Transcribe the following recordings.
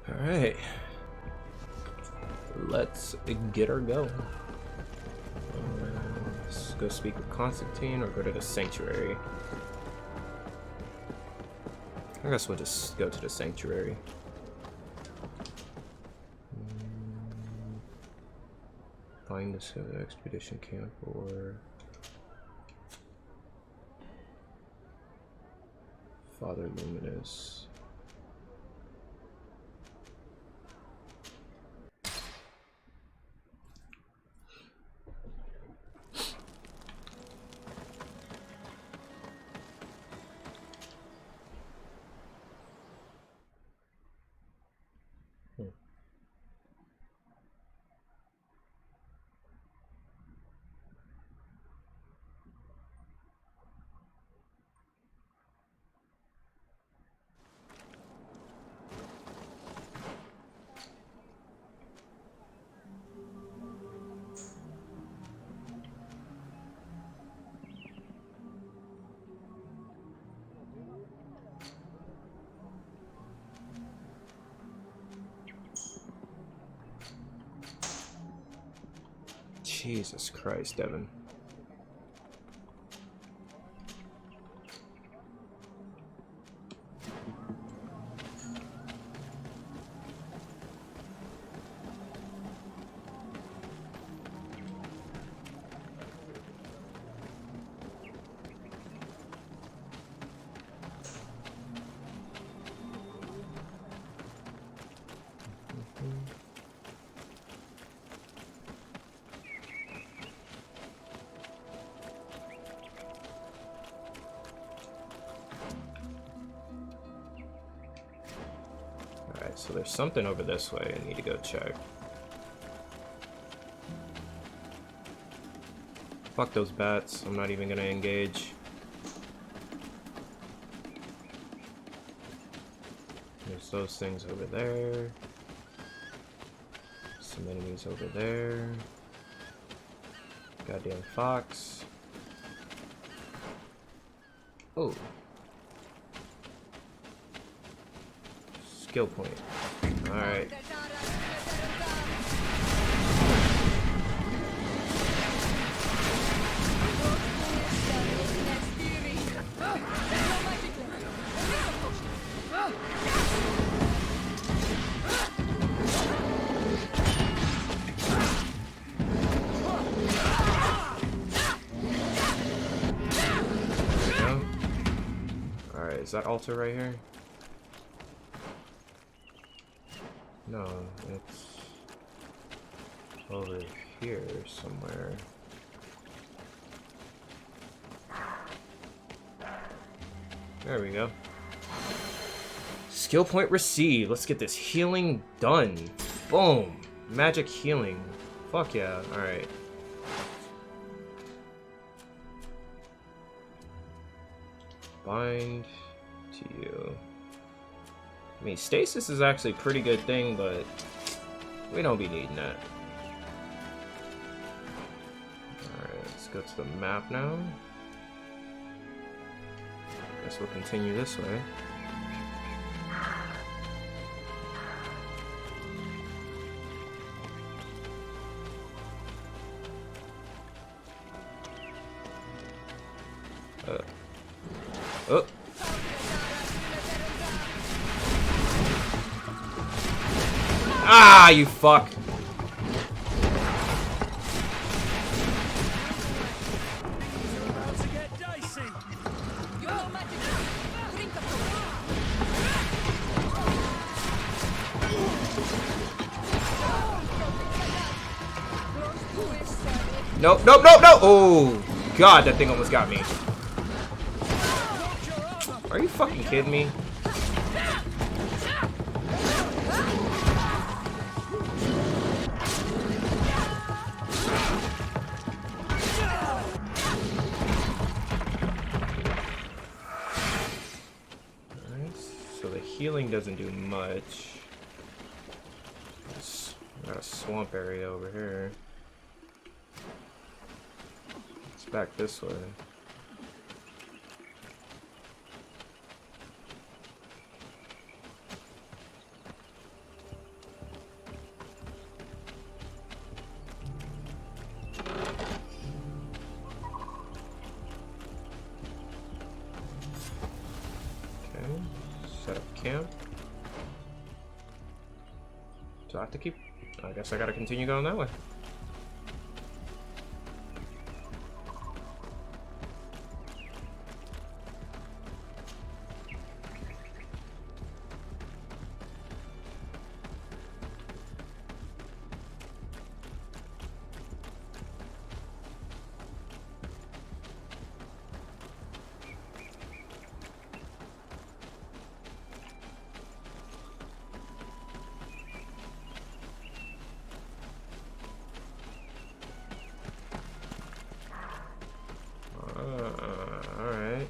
Alright. Let's get her going. Let's go speak with Constantine or go to the Sanctuary. I guess we'll just go to the Sanctuary. Find this expedition camp or Father Luminous. Jesus Christ, Devin. So there's something over this way I need to go check. Fuck those bats. I'm not even gonna engage. There's those things over there. Some enemies over there. Goddamn fox. Oh. Skill point. Alright. Alright, is that altar right here? No, it's over here somewhere. There we go. Skill point received. Let's get this healing done. Boom. Magic healing. Fuck yeah. Alright. Bind to you. I mean, stasis is actually a pretty good thing, but we don't be needing that. Alright, let's go to the map now. Guess we'll continue this way. Oh! Ah, you fuck! Nope, nope, nope, nope! Oh, God, that thing almost got me. Are you fucking kidding me? Healing doesn't do much. Got a swamp area over here. It's back this way. Set up camp. Do I have to keep... I guess I gotta continue going that way. Alright.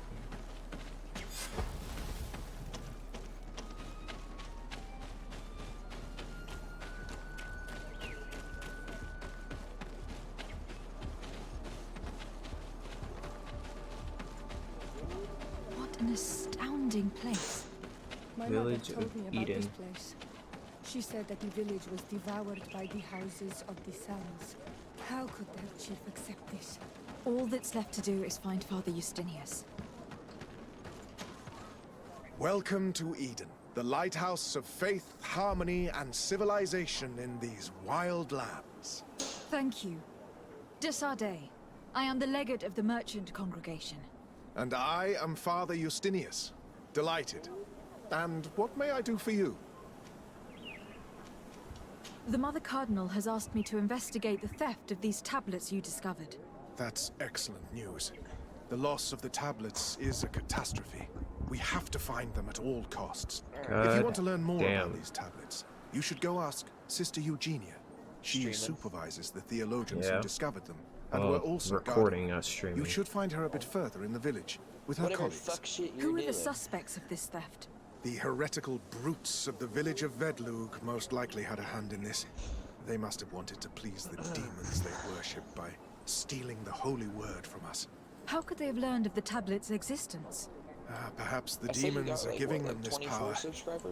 What an astounding place. My Village mother told of me about Eden. this place. She said that the village was devoured by the houses of the Suns. How could their chief accept this? All that's left to do is find Father Justinius. Welcome to Eden, the lighthouse of faith, harmony, and civilization in these wild lands. Thank you. De Sardet. I am the legate of the merchant congregation. And I am Father Justinius. Delighted. And what may I do for you? The Mother Cardinal has asked me to investigate the theft of these tablets you discovered. That's excellent news. The loss of the tablets is a catastrophe. We have to find them at all costs. If you want to learn more about these tablets, you should go ask Sister Eugenia. She supervises the theologians who discovered them, and were also recording us streaming. You should find her a bit further in the village, with her colleagues. Who are the suspects of this theft? The heretical brutes of the village of Vedlug most likely had a hand in this. They must have wanted to please the demons they worship by stealing the holy word from us. How could they have learned of the tablet's existence? Perhaps the demons are giving them this power.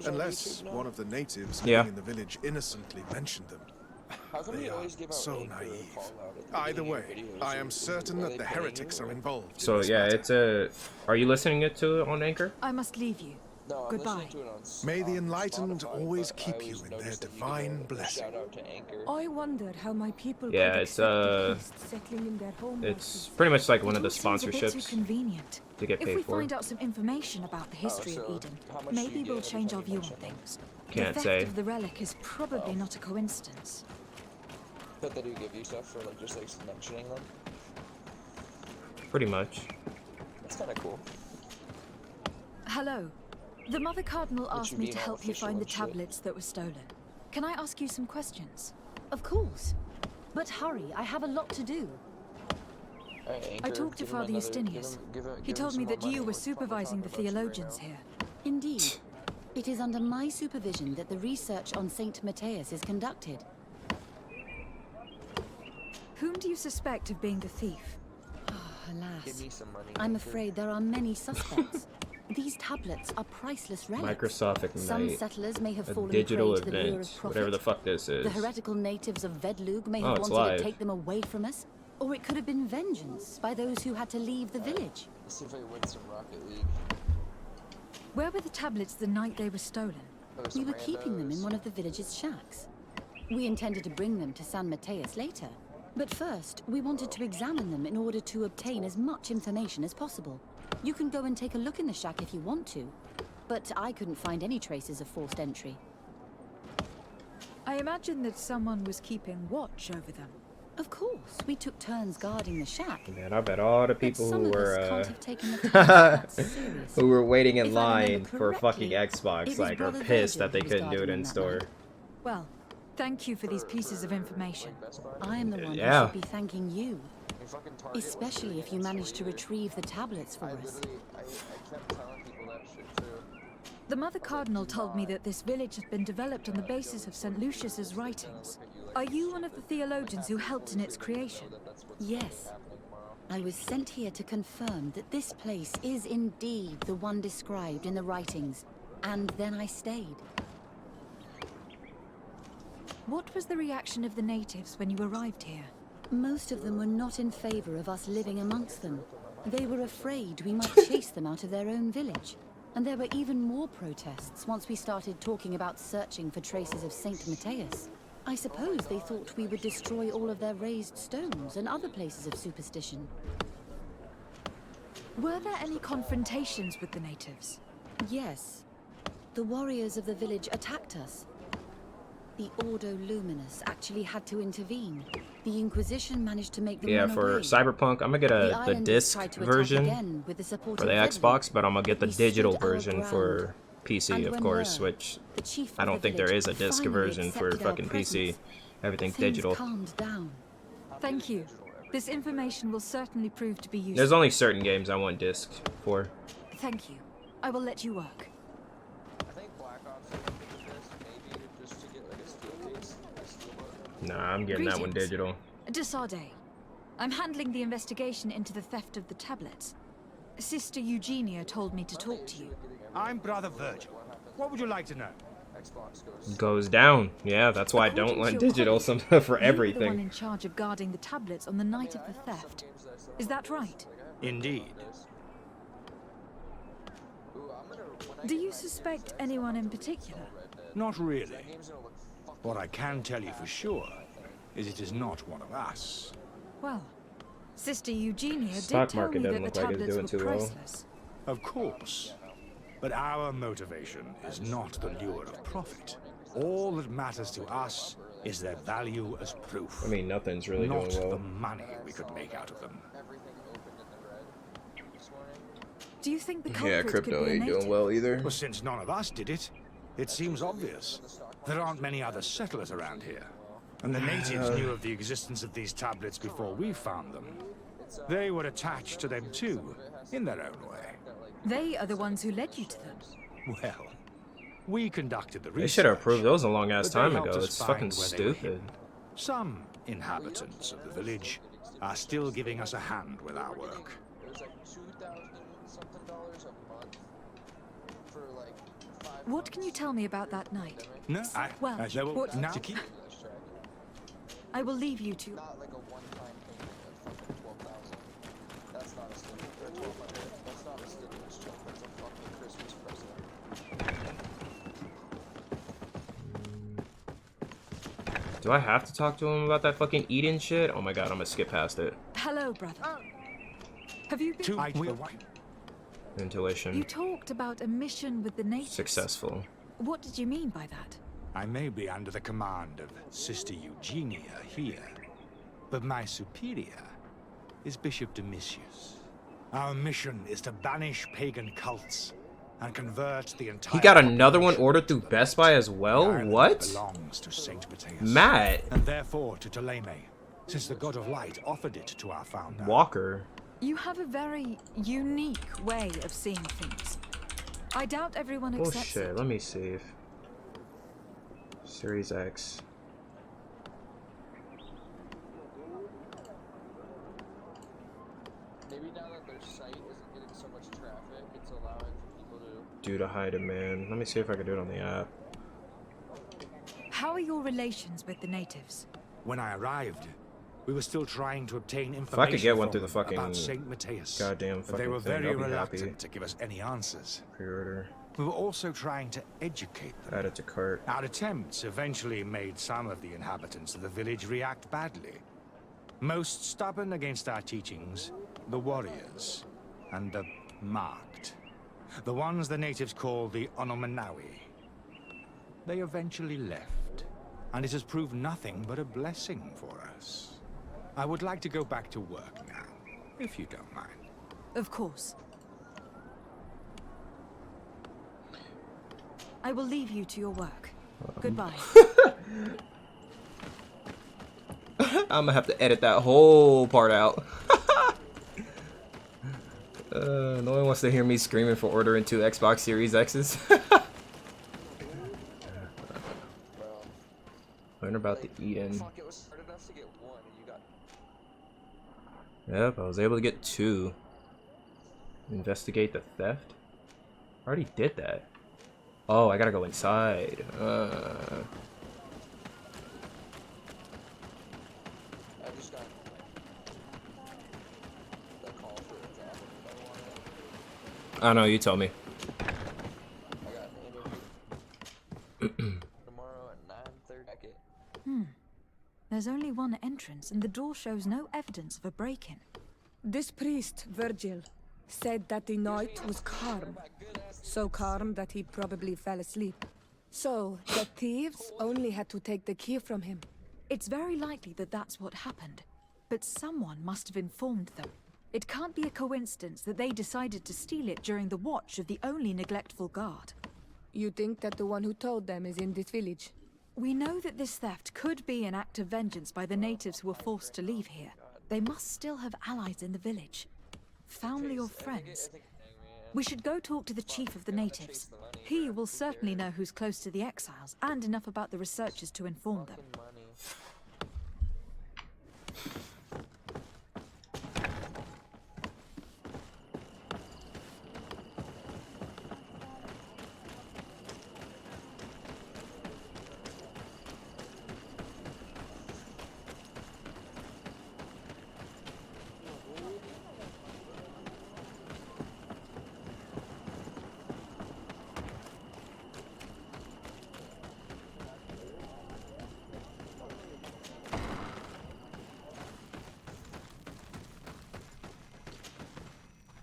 Unless one of the natives Yeah. living in the village innocently mentioned them. They are so naive. Either way, I am certain that the heretics are involved. So yeah, it's a... Are you listening it to on Anchor? I must leave you. No, Goodbye. May the enlightened always keep you in their divine blessing. I wondered how my people Yeah, could it's, accept the priests settling in their home It's pretty much like one of the It all seems a bit too sponsorships convenient. to get If we paid for. find out some information about the history of so Eden, how much do maybe you we'll get change our every view time on you things. Can't the theft say. of the relic is probably not a coincidence. But they do give you stuff for like just like mentioning them. Pretty much. That's kind of cool. Hello. The Mother Cardinal asked you me being to all help you official find the and shit. tablets that were stolen. Can I ask you some questions? Of course. But hurry, I have a lot to do. Alright, I Anchor, talked to give him Father another- Justinius. give him He told some me more that you money. were We're fucking supervising the talking about you right theologians now. here. Indeed. It is under my supervision that the research on Saint Matthias is conducted. Whom do you suspect of being the thief? Oh, Give alas. me some money. I'm Anchor. afraid there are many suspects. These tablets are priceless relics. Microsoft Some Ignite. settlers may have A fallen digital prey to the lure event. of profit. Whatever the fuck this is. The heretical natives of Vedlug may Oh, have it's wanted live. to take them away from us. Or it could have been vengeance by those who had to leave the village. Let's see if I can win some Rocket League. Where were the tablets the night they were stolen? Oh, We some were keeping them in randos. one of the village's shacks. We intended to bring them to San Matthias later. But first, we wanted to examine them in order to obtain as much information as possible. You can go and take a look in the shack if you want to. But I couldn't find any traces of forced entry. I imagine that someone was keeping watch over them. Of course, we took turns guarding the shack. Man, I bet all the But people some who of us were can't have taken the time that seriously. who were waiting in If I remember line for fucking correctly, Xbox, it was like, are Brother pissed Virgil that they who was couldn't do it guarding in them that store. night. Well, thank you for these pieces of information. Best Buy? I am the one Yeah. who should be thanking you. You fucking Target wasn't Especially doing if you it managed to either. retrieve the tablets for I us. literally, I kept telling people that shit too. The Mother Cardinal told me that this village had been developed on the basis of St. Lucius's writings. Are you one of the theologians who helped in its creation? Yes. I was sent here to confirm that this place is indeed the one described in the writings, and then I stayed. What was the reaction of the natives when you arrived here? Most of them were not in favor of us living amongst them. They were afraid we might chase them out of their own village. And there were even more protests once we started talking about searching for traces of Saint Matthias. I suppose they thought we would destroy all of their raised stones and other places of superstition. Were there any confrontations with the natives? Yes. The warriors of the village attacked us. The Ordo Luminous actually had to intervene. The Inquisition managed to make them Yeah, run for away. Cyberpunk, I'm gonna get the Islanders disc tried to attack version again with the support for the of Xbox, but I'm gonna get the We digital stood our version for ground. PC, And of when course, Mer, which the chief I of don't the think there village, is a disc finally version for accepted our fucking PC. presence, Everything's things digital. calmed down. Thank you. This information will certainly prove to be useful. There's only certain games I want disc for. Thank you. I will let you work. I think Black Ops would look at this, maybe just to get like a steel case, a steel book. Nah, I'm getting that one Greetings. digital. Desarde. I'm handling the investigation into the theft of the tablets. Sister Eugenia told me to talk to you. I'm Brother Virgil. What would you like to know? Xbox goes. Goes down. Yeah, that's why I According don't to want your digital colleague, for You were the one everything. in charge of guarding the tablets on the night of the theft. Is that right? Indeed. Ooh, I'm gonna. When I Do get you my suspect games, anyone in particular? Not really. that game's gonna look fucking What I can tell you for sure is it is not one of us. Well, Sister Eugenia Stock did tell market me doesn't that the look like it's tablets doing were too well. priceless. Of course. But our motivation is not the lure of profit. All that matters to us is their value as proof. I mean, nothing's really not doing the well. money we could make out of them. everything opened in the red this morning. Do you think the Yeah, culprit crypto could be a ain't doing native? well either. Well, since none of us did it, it seems obvious. There aren't many other settlers around here. And the natives knew of the existence of these tablets before we found them. They were attached to them too, in their own way. They are the ones who led you to them. Well, we conducted the research. They should have approved those a long ass but they time helped ago. us It's find fucking where they were stupid. hidden. Some inhabitants of the village are still giving us a hand with our work. It was like $2,000 something a month for like 5 What can you tell me about that night? No, Well, there will, what- now to keep. I will leave you to... Not like a one-time payment of fucking 12,000. That's not a stimulus. Or 1,200. That's not a stimulus check. That's a fucking Christmas present. Do I have to talk to him about that fucking Eden shit? Oh my god, I'm gonna skip past it. Hello, brother. Have you been... Two, we'll, Intuition. You talked about a mission with the natives. Successful. What did you mean by that? I may be under the command of Sister Eugenia here, but my superior is Bishop Domitius. Our mission is to banish pagan cults and convert the entire. He got another one population. ordered through Best Buy as The well? island What? belongs to Saint Matthias. Matt And therefore to Ptolemy, since the god of light offered it to our founder. Walker. You have a very unique way of seeing things. I doubt everyone Oh accepts shit, it. let me see. Series X. Maybe now that their site isn't getting so much traffic, it's allowing for people to... Due to high demand. Let me see if I can do it on the app. How are your relations with the natives? When I arrived, we were still trying to obtain information If I could get one from through the them fucking about Saint Matthias. goddamn but they fucking were thing, very I'll be reluctant happy. to give us any answers. Pre-order. We were also trying to educate them. Add it to cart. Our attempts eventually made some of the inhabitants of the village react badly. Most stubborn against our teachings, the warriors, and the marked. The ones the natives call the Onomanawi. They eventually left, and it has proved nothing but a blessing for us. I would like to go back to work now, if you don't mind. Of course. I will leave you to your work. Goodbye. I'm gonna have to edit that whole part out. No one wants to hear me screaming for ordering 2 Xbox Series X's. Learn about the Eden. Fuck, it was hard enough to get one, and you got... Yep, I was able to get 2. Investigate the theft? I already did that. Oh, I gotta go inside. I just got the call for the job, and I wanted it. I know, you told me. Tomorrow at 9:30. There's only one entrance, and the door shows no evidence of a break-in. This priest, Virgil, said that the night was calm. So calm that he probably fell asleep. So, the thieves only had to take the key from him. It's very likely that that's what happened, but someone must have informed them. It can't be a coincidence that they decided to steal it during the watch of the only neglectful guard. You think that the one who told them is in this village? We know that this theft could be an act of vengeance by the natives who were forced to leave here. They must still have allies in the village. Family or friends. We should go talk to the chief of the natives. He will certainly know who's close to the exiles, and enough about the researchers to inform them.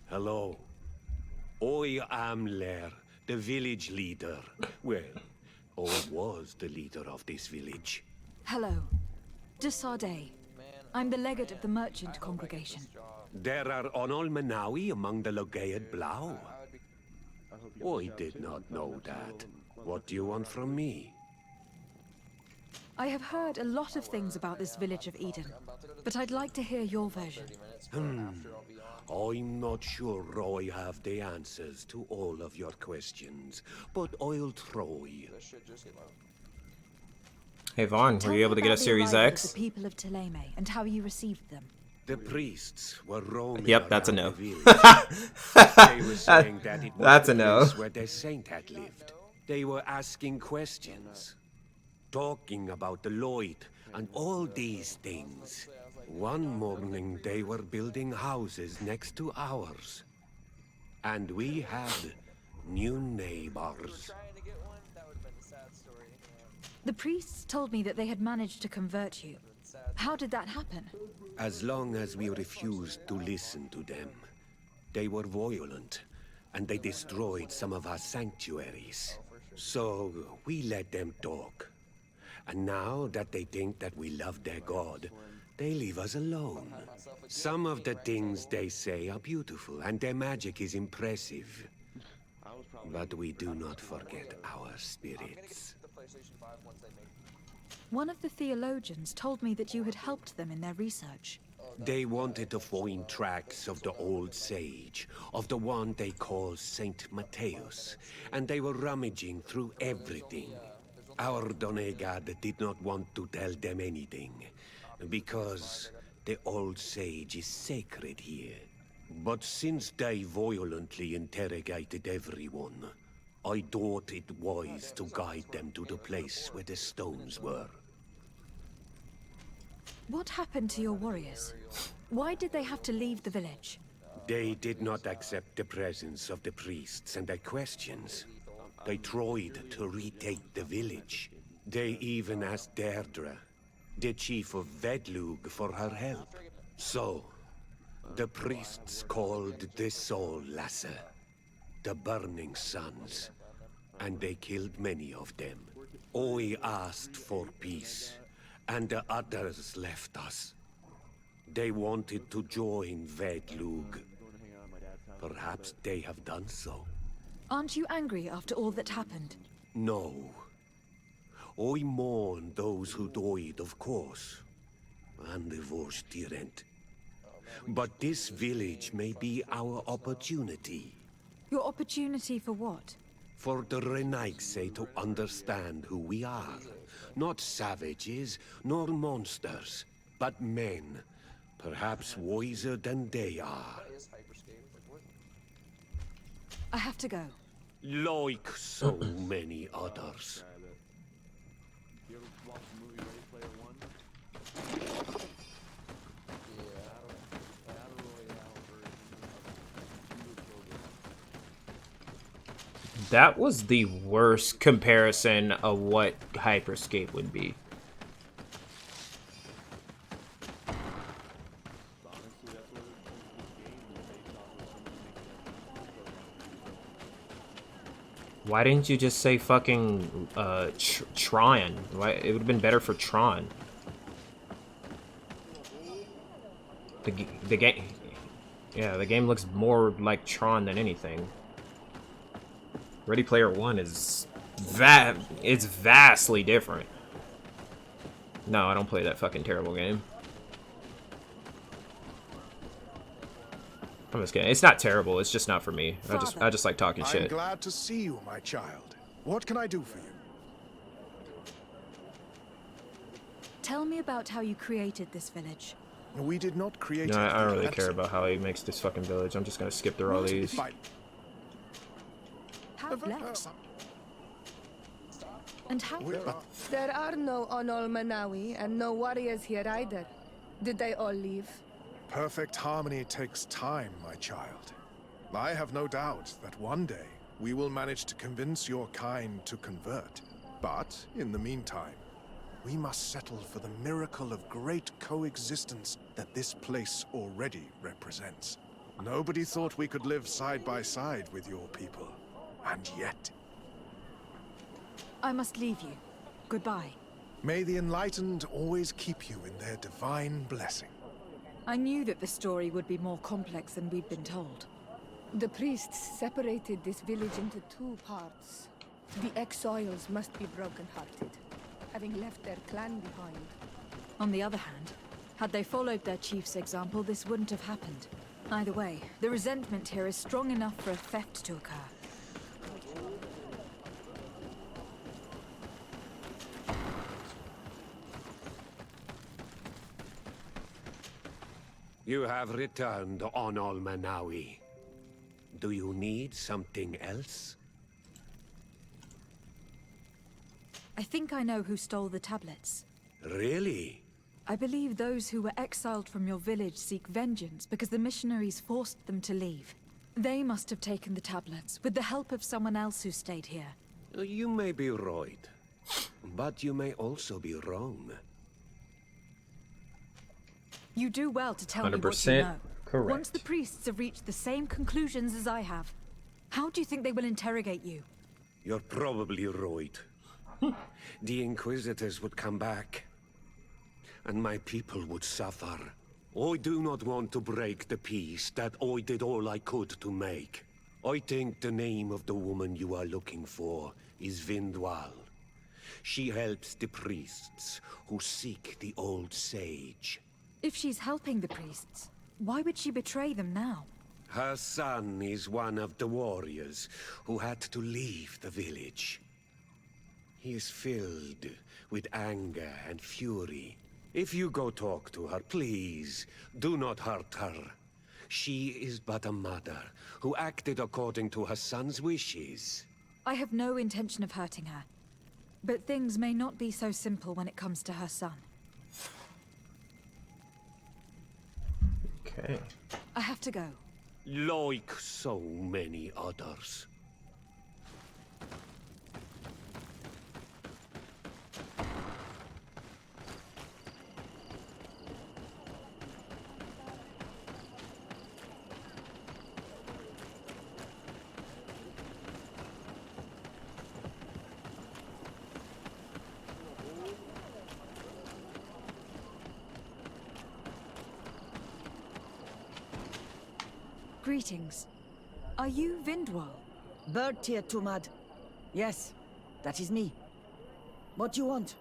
Hello. I am Lair, the village leader. Well, I was the leader of this village. Hello. De Sardet. I'm the legate of the merchant congregation. There are Onol Manawi among the Logead Blau. I did not know that. What do you want from me? I have heard a lot of things about this village of Eden, but I'd like to hear your version. I'm not sure I have the answers to all of your questions, but I'll try. Hey Vaughn, were you able to get a Series X? The people of Teleme and how you received them. The priests were roaming. Yep, that's a no. They were saying that it was That's the a no. place where the saint had lived. They were asking questions, talking about the Lloyd and all these things. One morning they were building houses next to ours, and we had new neighbors. The priests told me that they had managed to convert you. How did that happen? As long as we refused to listen to them, they were violent, and they destroyed some of our sanctuaries. So we let them talk. And now that they think that we love their god, they leave us alone. Some of the things they say are beautiful, and their magic is impressive. But we do not forget our spirits. One of the theologians told me that you had helped them in their research. They wanted to find tracks of the old sage, of the one they call Saint Matthäus, and they were rummaging through everything. Our Donegad did not want to tell them anything, because the old sage is sacred here. But since they violently interrogated everyone, I thought it wise to guide them to the place where the stones were. What happened to your warriors? Why did they have to leave the village? They did not accept the presence of the priests and their questions. They tried to retake the village. They even asked Deirdre, the chief of Vedlug, for her help. So, the priests called the Soul Lasser, the Burning Suns, and they killed many of them. I asked for peace, and the others left us. They wanted to join Vedlug. Perhaps they have done so. Aren't you angry after all that happened? No. I mourn those who died, of course, and the Vorstyrent. But this village may be our opportunity. Your opportunity for what? For the Renaigse to understand who we are. Not savages, nor monsters, but men. Perhaps wiser than they are. I have to go. Like so many others. That was the worst comparison of what Hyperscape would be. Why didn't you just say fucking Tron? Why, it would have been better for Tron. The game, yeah, the game looks more like Tron than anything. Ready Player One is it's vastly different. No, I don't play that fucking terrible game. I'm just kidding. It's not terrible. It's just not for me. I just like talking shit. I'm glad to see you, my child. What can I do for you? Tell me about how you created this village. We did not create it. No, I don't really care about how he makes this fucking village. I'm just gonna skip through all these. How left? And how? There are no Onol Manawi and no warriors here either. Did they all leave? Perfect harmony takes time, my child. I have no doubt that one day we will manage to convince your kind to convert. But in the meantime, we must settle for the miracle of great coexistence that this place already represents. Nobody thought we could live side by side with your people. And yet... I must leave you. Goodbye. May the enlightened always keep you in their divine blessing. I knew that the story would be more complex than we'd been told. The priests separated this village into two parts. The exiles must be broken-hearted, having left their clan behind. On the other hand, had they followed their chief's example, this wouldn't have happened. Either way, the resentment here is strong enough for a theft to occur. You have returned, Onol Manawi. Do you need something else? I think I know who stole the tablets. Really? I believe those who were exiled from your village seek vengeance because the missionaries forced them to leave. They must have taken the tablets with the help of someone else who stayed here. You may be right, but you may also be wrong. You do well to tell me what you 100% know. correct. Once the priests have reached the same conclusions as I have, how do you think they will interrogate you? You're probably right. The Inquisitors would come back, and my people would suffer. I do not want to break the peace that I did all I could to make. I think the name of the woman you are looking for is Vindwal. She helps the priests who seek the old sage. If she's helping the priests, why would she betray them now? Her son is one of the warriors who had to leave the village. He is filled with anger and fury. If you go talk to her, please, do not hurt her. She is but a mother who acted according to her son's wishes. I have no intention of hurting her. But things may not be so simple when it comes to her son. Okay. I have to go. Like so many others. Greetings. Are you Vindwal? Bertia Tumad. Yes, that is me. What do you want?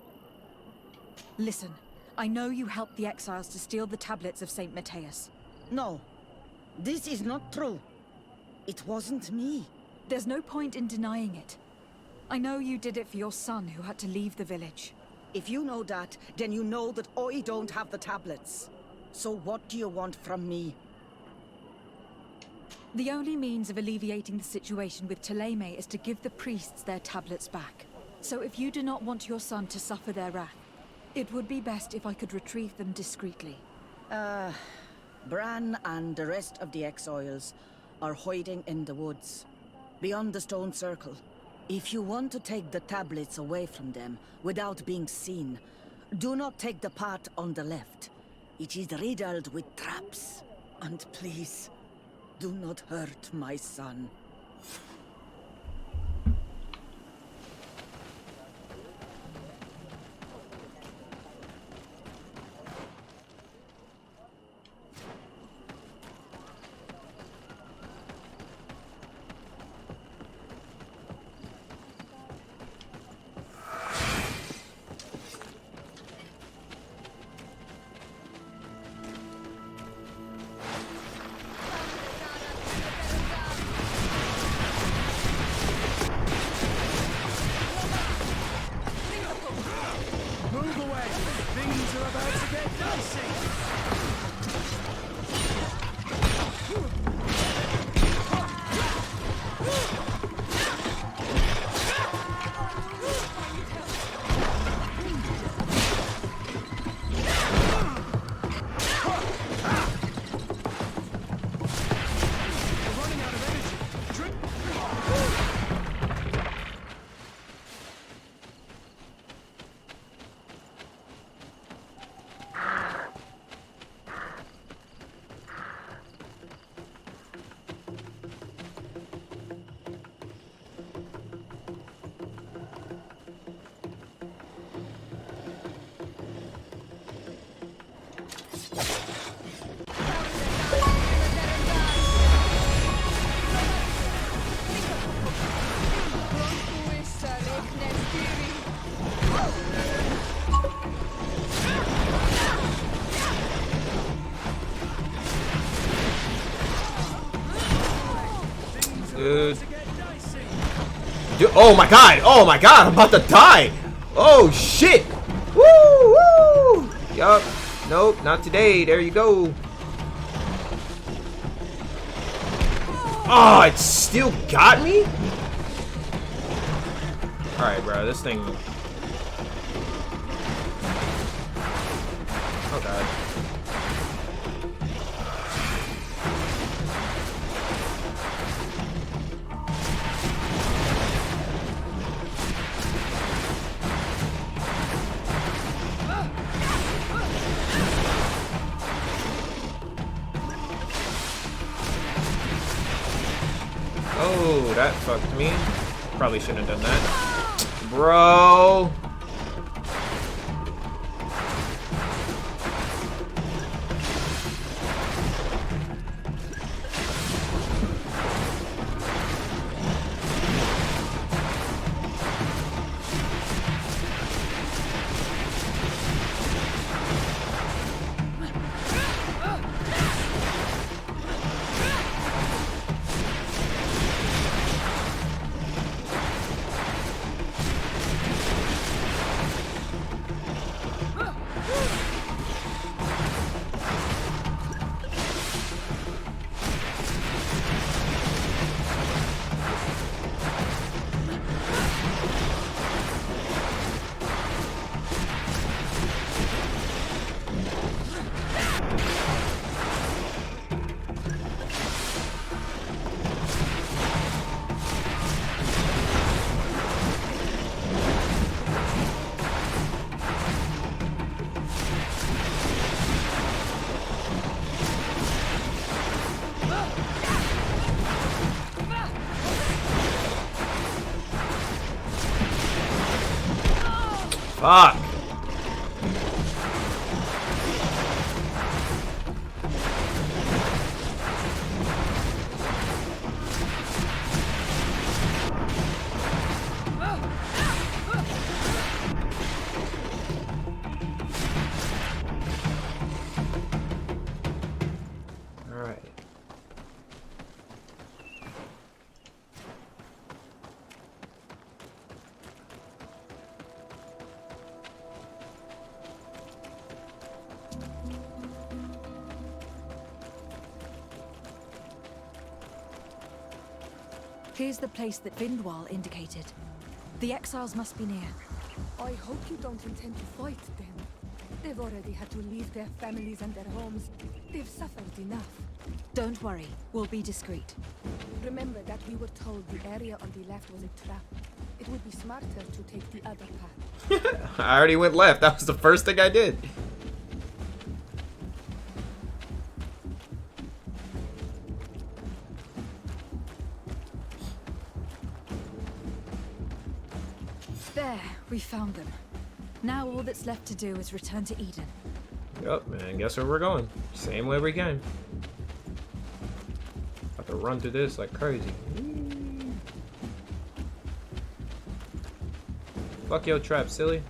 Listen, I know you helped the exiles to steal the tablets of Saint Matthias. No, this is not true. It wasn't me. There's no point in denying it. I know you did it for your son who had to leave the village. If you know that, then you know that I don't have the tablets. So what do you want from me? The only means of alleviating the situation with Thélème is to give the priests their tablets back. So if you do not want your son to suffer their wrath, it would be best if I could retrieve them discreetly. Bran and the rest of the exiles are hiding in the woods. beyond the stone circle. If you want to take the tablets away from them without being seen, do not take the path on the left. It is riddled with traps. And please, do not hurt my son. Dude, oh my god! Oh my god! I'm about to die! Oh shit! Woo! Woo! Yup. Nope, not today. There you go. Oh, it still got me? Alright, bro. This thing... Oh god. Oh, that fucked me. Probably shouldn't have done that. Bro. Fuck. Here's the place that Vindwal indicated. The exiles must be near. I hope you don't intend to fight them. They've already had to leave their families and their homes. They've suffered enough. Don't worry, we'll be discreet. Remember that we were told the area on the left was a trap. It would be smarter to take the other path. I already went left. That was the first thing I did. There, we found them. Now all that's left to do is return to Eden. Yup, man. Guess where we're going? Same way we came. Have to run through this like crazy. Fuck your trap, silly.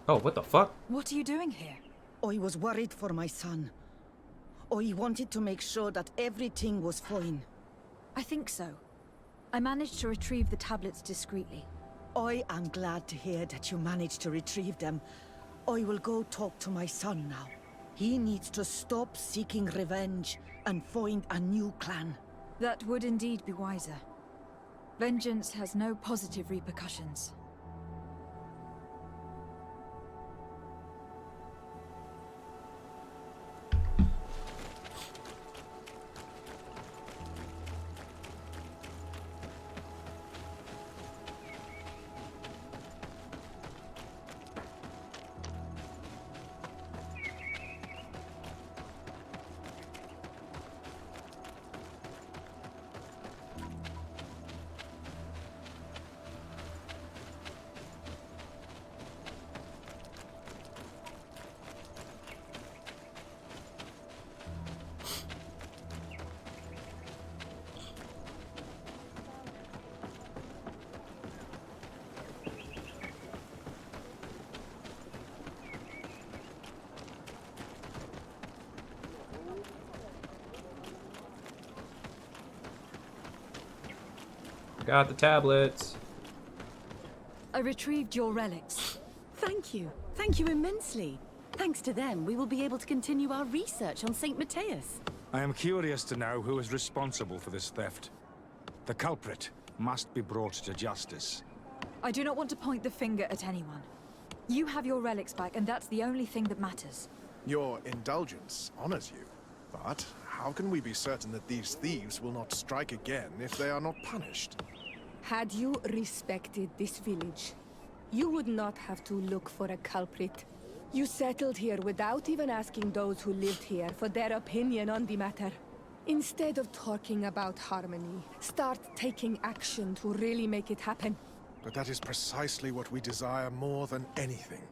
Oh, what the fuck? What are you doing here? I was worried for my son. I wanted to make sure that everything was fine. I think so. I managed to retrieve the tablets discreetly. I am glad to hear that you managed to retrieve them. I will go talk to my son now. He needs to stop seeking revenge and find a new clan. That would indeed be wiser. Vengeance has no positive repercussions. Got the tablets. I retrieved your relics. Thank you. Thank you immensely. Thanks to them, we will be able to continue our research on St. Matthias. I am curious to know who is responsible for this theft. The culprit must be brought to justice. I do not want to point the finger at anyone. You have your relics back, and that's the only thing that matters. Your indulgence honors you. But how can we be certain that these thieves will not strike again if they are not punished? Had you respected this village, you would not have to look for a culprit. You settled here without even asking those who lived here for their opinion on the matter. Instead of talking about harmony, start taking action to really make it happen. But that is precisely what we desire more than anything.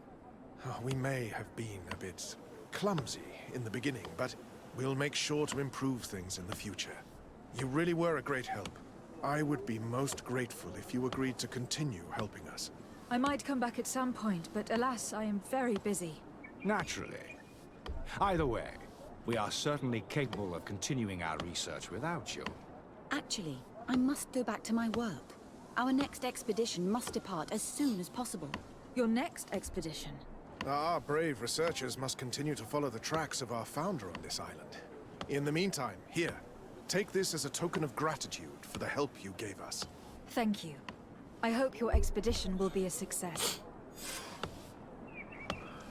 We may have been a bit clumsy in the beginning, but we'll make sure to improve things in the future. You really were a great help. I would be most grateful if you agreed to continue helping us. I might come back at some point, but alas, I am very busy. Naturally. Either way, we are certainly capable of continuing our research without you. Actually, I must go back to my work. Our next expedition must depart as soon as possible. Your next expedition? Our brave researchers must continue to follow the tracks of our founder on this island. In the meantime, here, take this as a token of gratitude for the help you gave us. Thank you. I hope your expedition will be a success.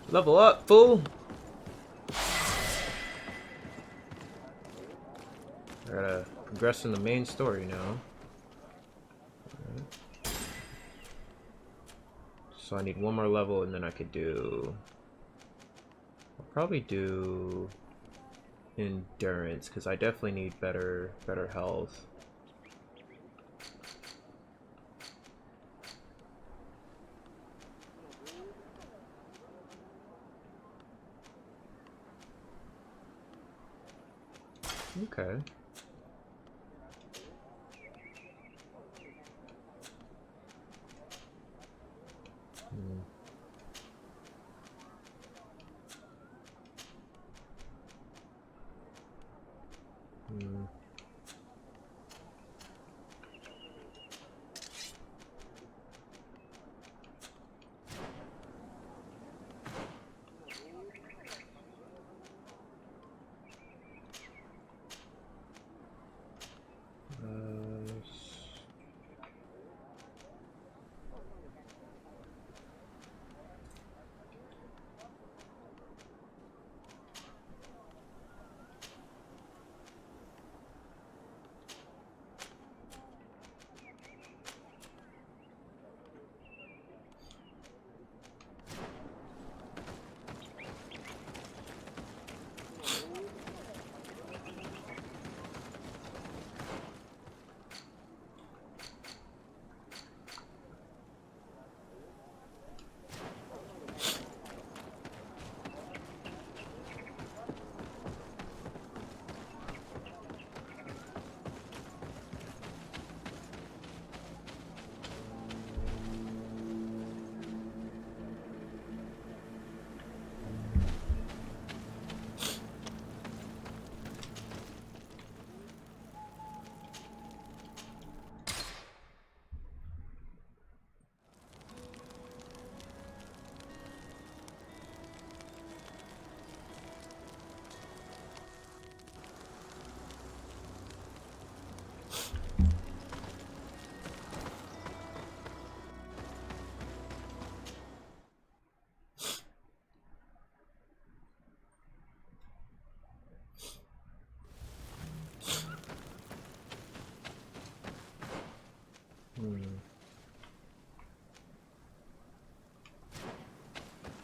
Level up, fool! I gotta progress in the main story now. So I need one more level and then I could do... I'll probably do... endurance, because I definitely need better health. Okay.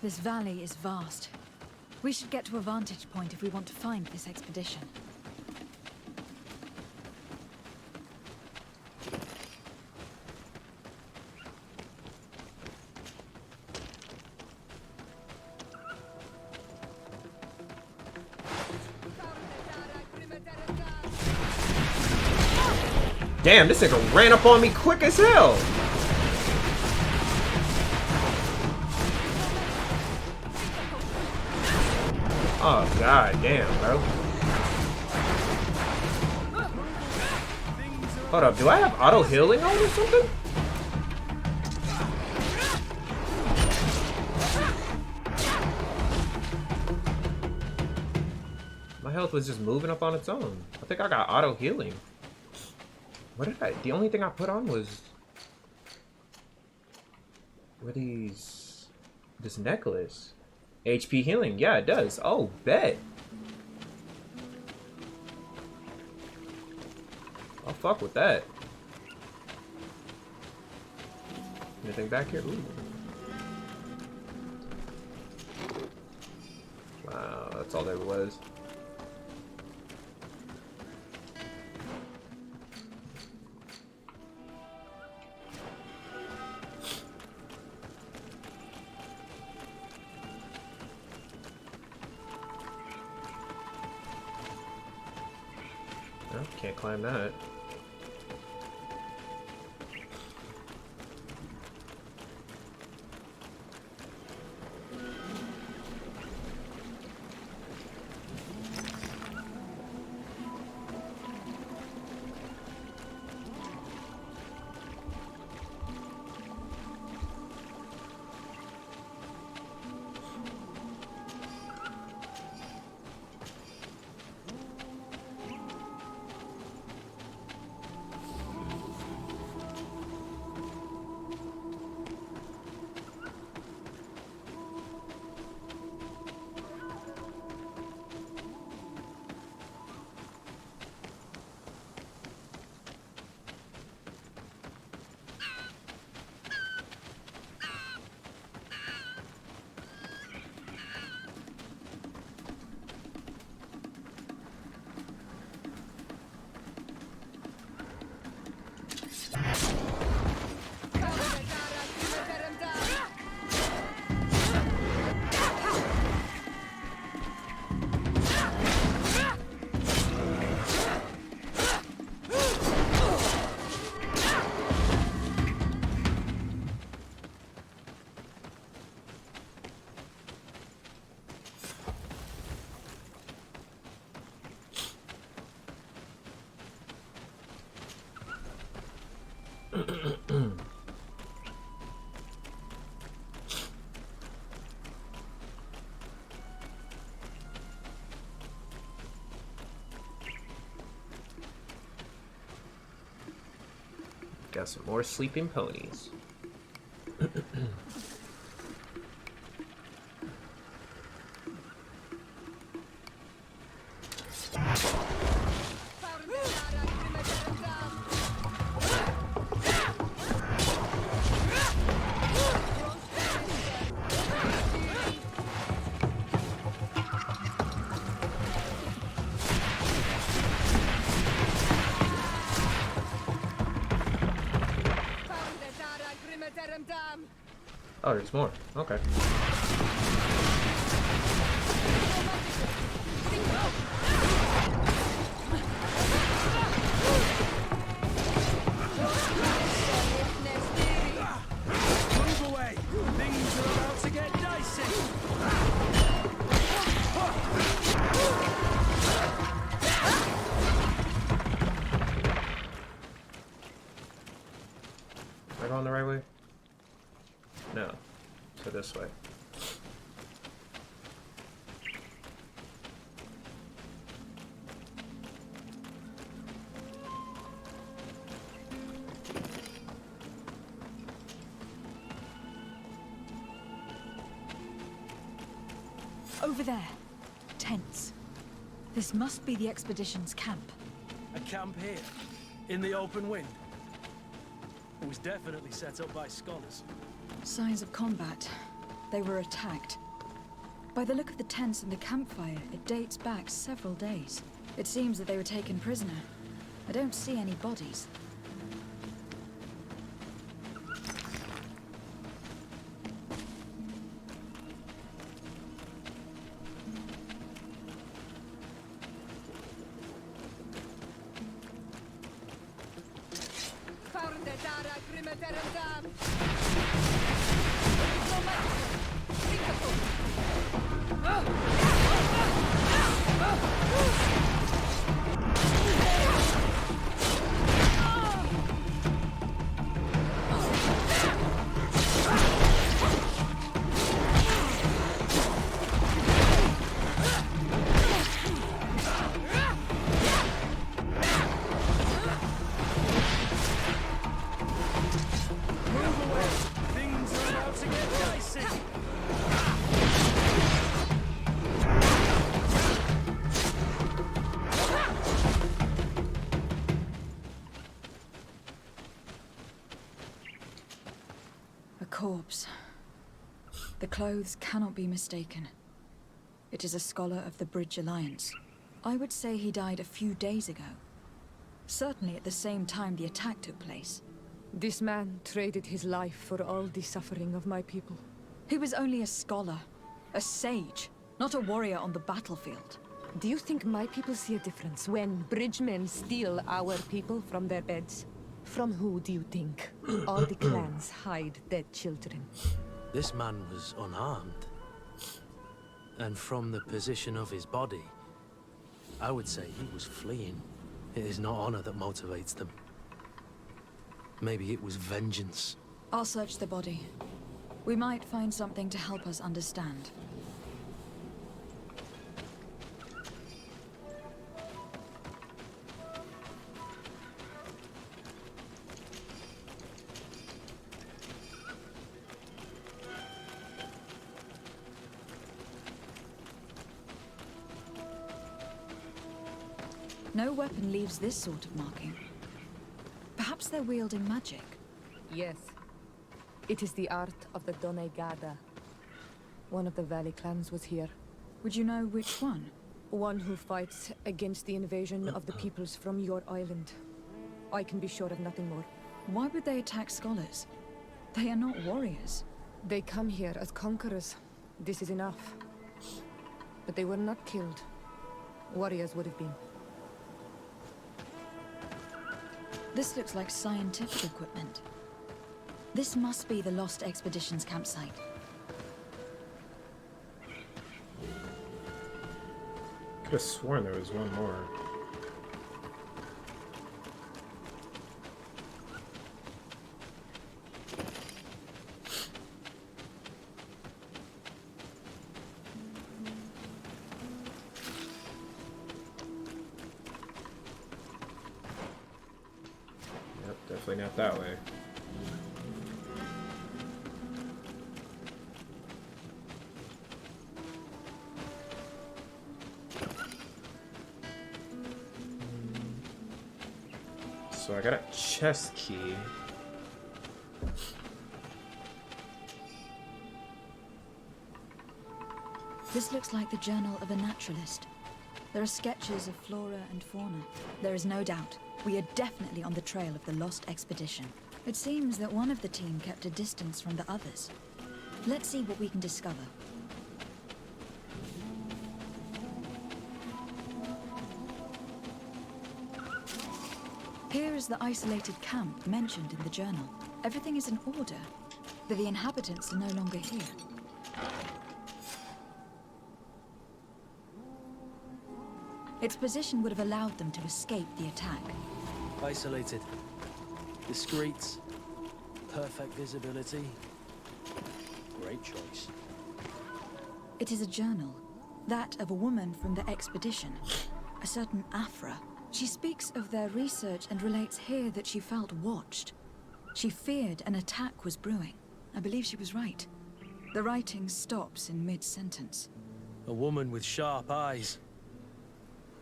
This valley is vast. We should get to a vantage point if we want to find this expedition. Damn, this nigga ran up on me quick as hell. Oh, god damn, bro. Hold up, do I have auto healing on or something? My health was just moving up on its own. I think I got auto healing. What did I? The only thing I put on was. Were these. This necklace. HP healing. Yeah, it does. Oh, bet. I'll fuck with that. Anything back here? Ooh. Wow, that's all there was. Oh, can't climb that. Got some more sleeping ponies. Oh, there's more. Okay. Move away! Things are about to get dicey! Am I going the right way? No. So this way. Over there. Tents. This must be the expedition's camp. A camp here, in the open wind. It was definitely set up by scholars. Signs of combat. They were attacked. By the look of the tents and the campfire, it dates back several days. It seems that they were taken prisoner. I don't see any bodies. Corpse. The clothes cannot be mistaken. It is a scholar of the Bridge Alliance. I would say he died a few days ago. Certainly at the same time the attack took place. This man traded his life for all the suffering of my people. He was only a scholar, a sage, not a warrior on the battlefield. Do you think my people see a difference when bridgemen steal our people from their beds? From who do you think all the clans hide dead children? This man was unarmed. And from the position of his body, I would say he was fleeing. It is not honor that motivates them. Maybe it was vengeance. I'll search the body. We might find something to help us understand. No weapon leaves this sort of marking. Perhaps they're wielding magic. Yes. It is the art of the Donegada. One of the Valley clans was here. Would you know which one? One who fights against the invasion of the peoples from your island. I can be sure of nothing more. Why would they attack scholars? They are not warriors. They come here as conquerors. This is enough. But they were not killed. Warriors would have been. This looks like scientific equipment. This must be the Lost Expedition's campsite. Could have sworn there was one more. Yep, definitely not that way. So I got a chest key. This looks like the journal of a naturalist. There are sketches of flora and fauna. There is no doubt. We are definitely on the trail of the Lost Expedition. It seems that one of the team kept a distance from the others. Let's see what we can discover. Here is the isolated camp mentioned in the journal. Everything is in order, but the inhabitants are no longer here. Its position would have allowed them to escape the attack. Isolated. Discreet. Perfect visibility. Great choice. It is a journal. That of a woman from the expedition. A certain Afra. She speaks of their research and relates here that she felt watched. She feared an attack was brewing. I believe she was right. The writing stops in mid-sentence. A woman with sharp eyes.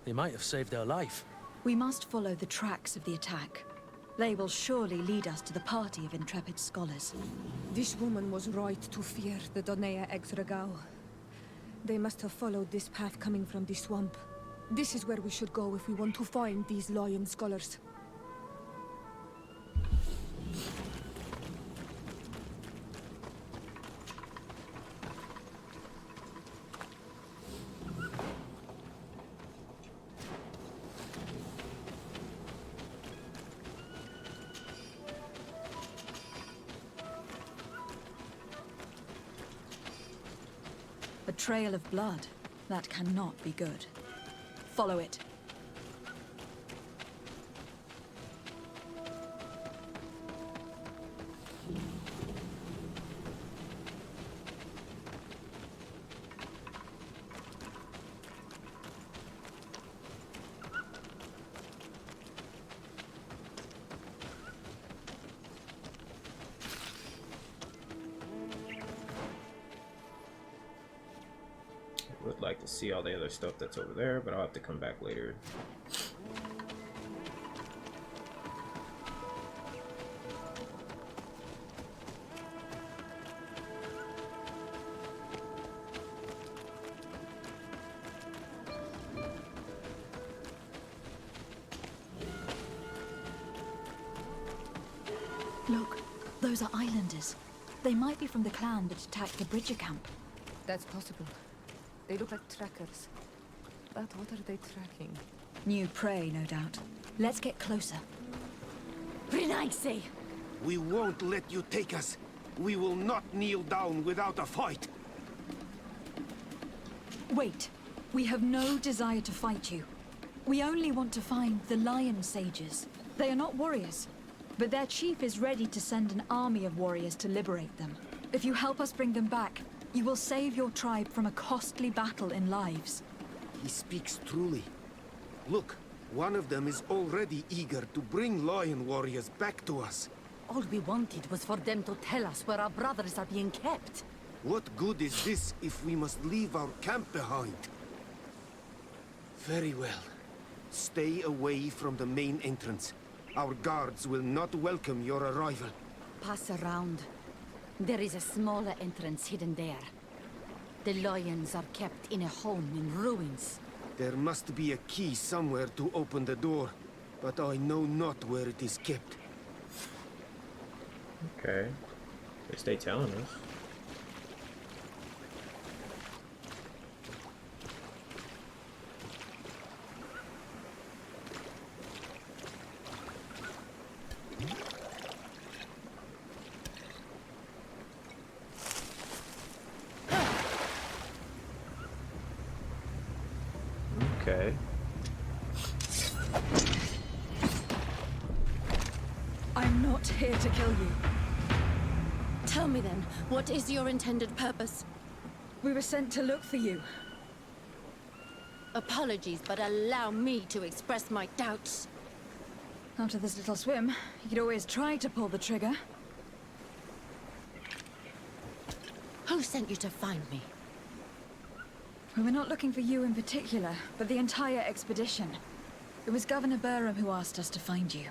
They might have saved her life. We must follow the tracks of the attack. They will surely lead us to the party of intrepid scholars. This woman was right to fear the Donea Exregao. They must have followed this path coming from the swamp. This is where we should go if we want to find these lion scholars. A trail of blood. That cannot be good. Follow it. Would like to see all the other stuff that's over there, but I'll have to come back later. Look, those are islanders. They might be from the clan that attacked the Bridger camp. That's possible. They look like trackers. But what are they tracking? New prey, no doubt. Let's get closer. Renaisi! We won't let you take us. We will not kneel down without a fight. Wait. We have no desire to fight you. We only want to find the lion sages. They are not warriors, but their chief is ready to send an army of warriors to liberate them. If you help us bring them back, you will save your tribe from a costly battle in lives. He speaks truly. Look, one of them is already eager to bring lion warriors back to us. All we wanted was for them to tell us where our brothers are being kept. What good is this if we must leave our camp behind? Very well. Stay away from the main entrance. Our guards will not welcome your arrival. Pass around. There is a smaller entrance hidden there. The lions are kept in a home in ruins. There must be a key somewhere to open the door, but I know not where it is kept. Okay. They stay telling us. Okay. I'm not here to kill you. Tell me then, what is your intended purpose? We were sent to look for you. Apologies, but allow me to express my doubts. After this little swim, you could always try to pull the trigger. Who sent you to find me? We were not looking for you in particular, but the entire expedition. It was Governor Burham who asked us to find you.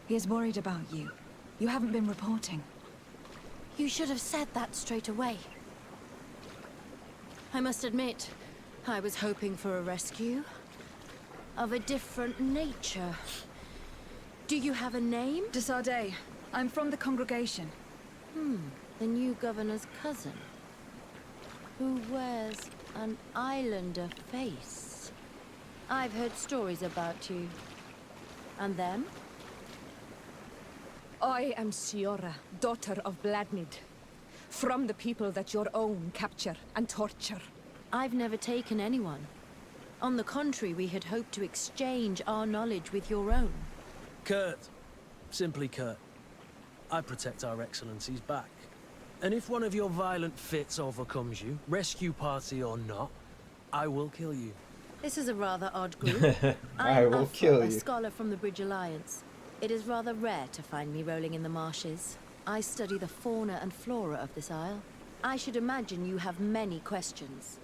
He is worried about you. You haven't been reporting. You should have said that straight away. I must admit, I was hoping for a rescue. Of a different nature. Do you have a name? De Sardet. I'm from the congregation. The new governor's cousin. Who wears an islander face. I've heard stories about you. And then? I am Siora, daughter of Bladnid. From the people that your own capture and torture. I've never taken anyone. On the contrary, we had hoped to exchange our knowledge with your own. Kurt. Simply Kurt. I protect our excellencies back. And if one of your violent fits overcomes you, rescue party or not, I will kill you. This is a rather odd group. I will kill a you. scholar from the Bridge Alliance. It is rather rare to find me rolling in the marshes. I study the fauna and flora of this isle. I should imagine you have many questions.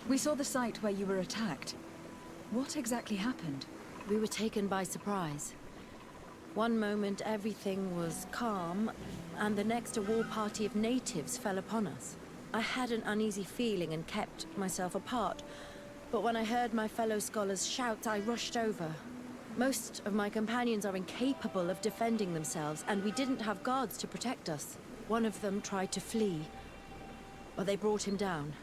We saw the site where you were attacked. What exactly happened? We were taken by surprise. One moment everything was calm, and the next a war party of natives fell upon us. I had an uneasy feeling and kept myself apart, but when I heard my fellow scholars shout, I rushed over. Most of my companions are incapable of defending themselves, and we didn't have guards to protect us. One of them tried to flee, but they brought him down.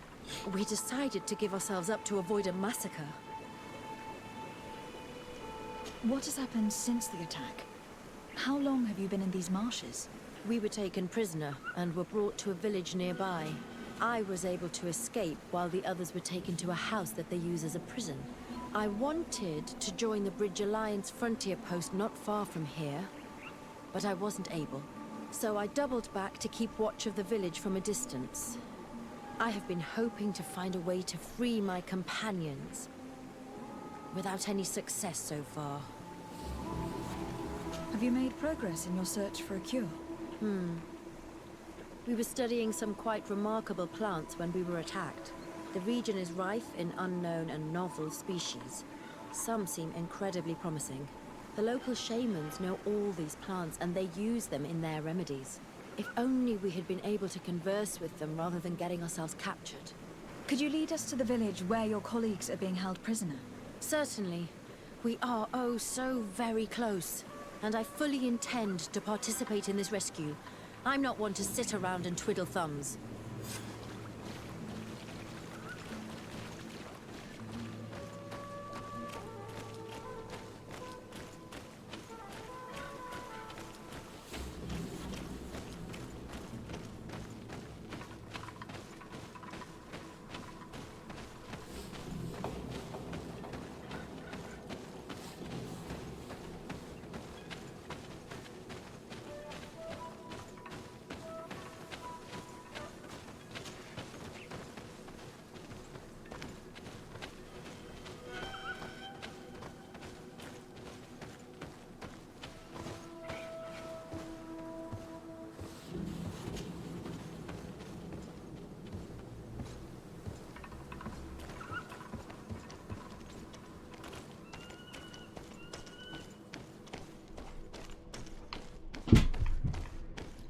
We decided to give ourselves up to avoid a massacre. What has happened since the attack? How long have you been in these marshes? We were taken prisoner and were brought to a village nearby. I was able to escape while the others were taken to a house that they use as a prison. I wanted to join the Bridge Alliance frontier post not far from here, but I wasn't able. So I doubled back to keep watch of the village from a distance. I have been hoping to find a way to free my companions, without any success so far. Have you made progress in your search for a cure? We were studying some quite remarkable plants when we were attacked. The region is rife in unknown and novel species. Some seem incredibly promising. The local shamans know all these plants and they use them in their remedies. If only we had been able to converse with them rather than getting ourselves captured. Could you lead us to the village where your colleagues are being held prisoner? Certainly. We are oh so very close. And I fully intend to participate in this rescue. I'm not one to sit around and twiddle thumbs.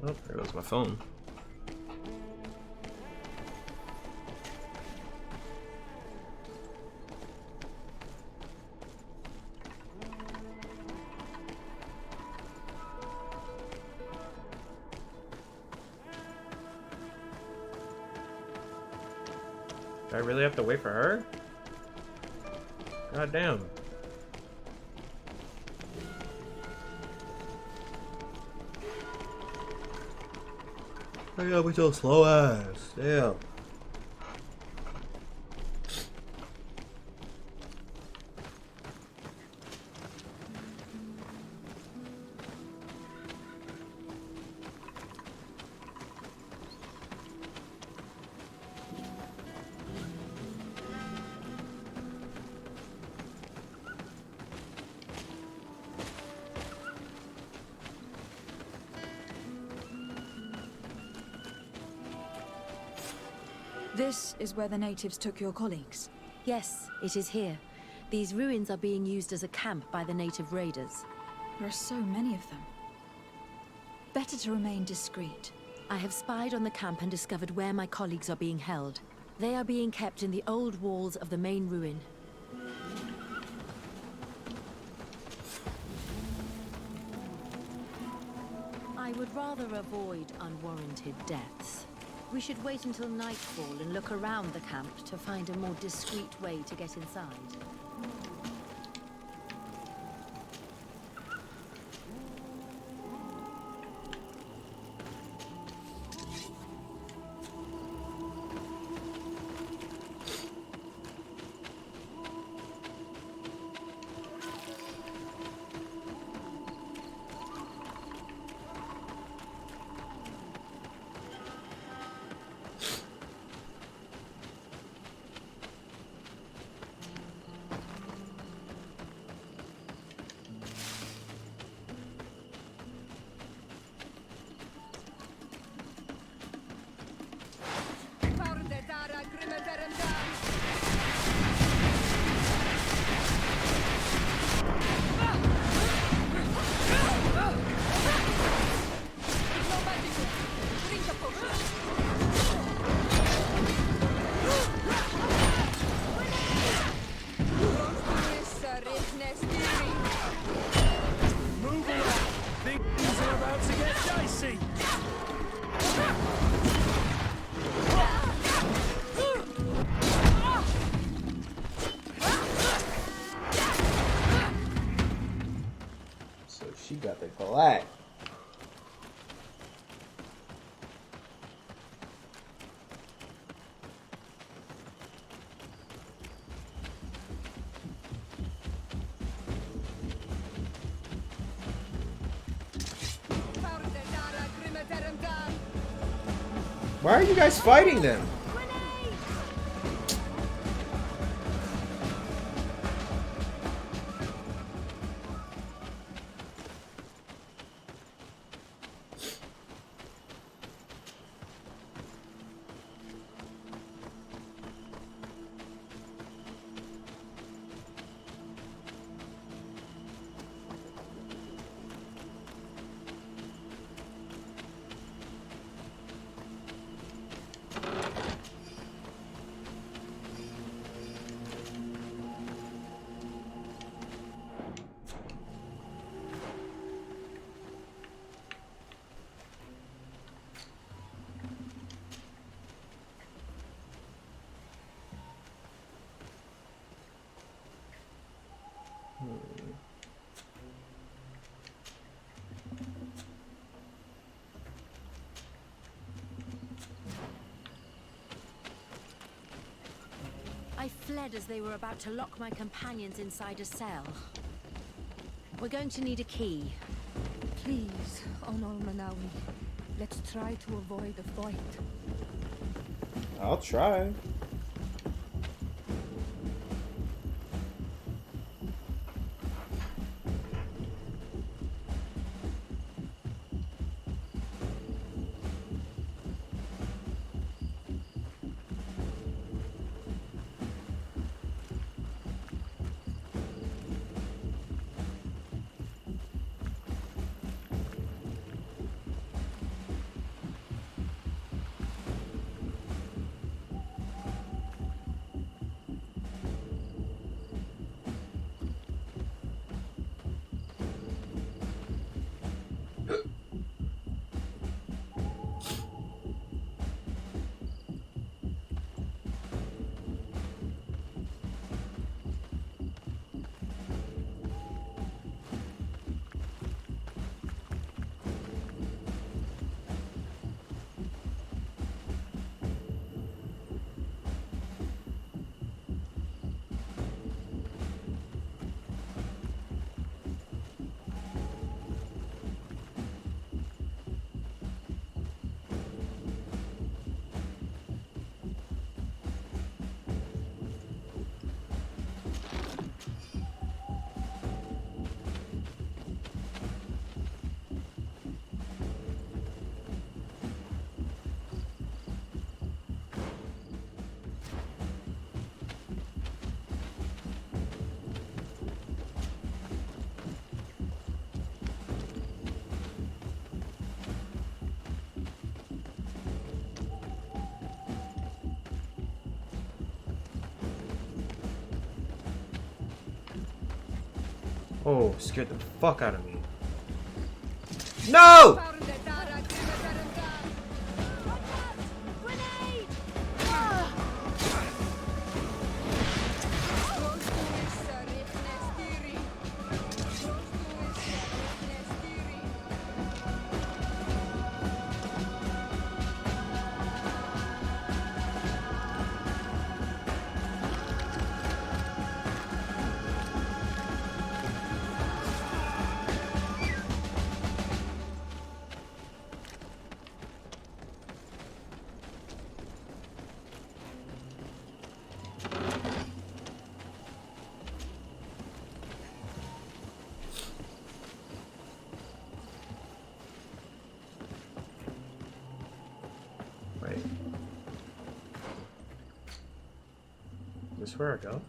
Oh, there goes my phone. Do I really have to wait for her? God damn. I gotta be so slow ass. Damn. This is where the natives took your colleagues? Yes, it is here. These ruins are being used as a camp by the native raiders. There are so many of them. Better to remain discreet. I have spied on the camp and discovered where my colleagues are being held. They are being kept in the old walls of the main ruin. I would rather avoid unwarranted deaths. We should wait until nightfall and look around the camp to find a more discreet way to get inside. Move along. Things are about to get dicey. So she got the black. Why are you guys fighting them? I fled as they were about to lock my companions inside a cell. We're going to need a key. Please, Honor Manawi, let's try to avoid a fight. I'll try. Oh, scared the fuck out of me. No! Wait. Is this where I go?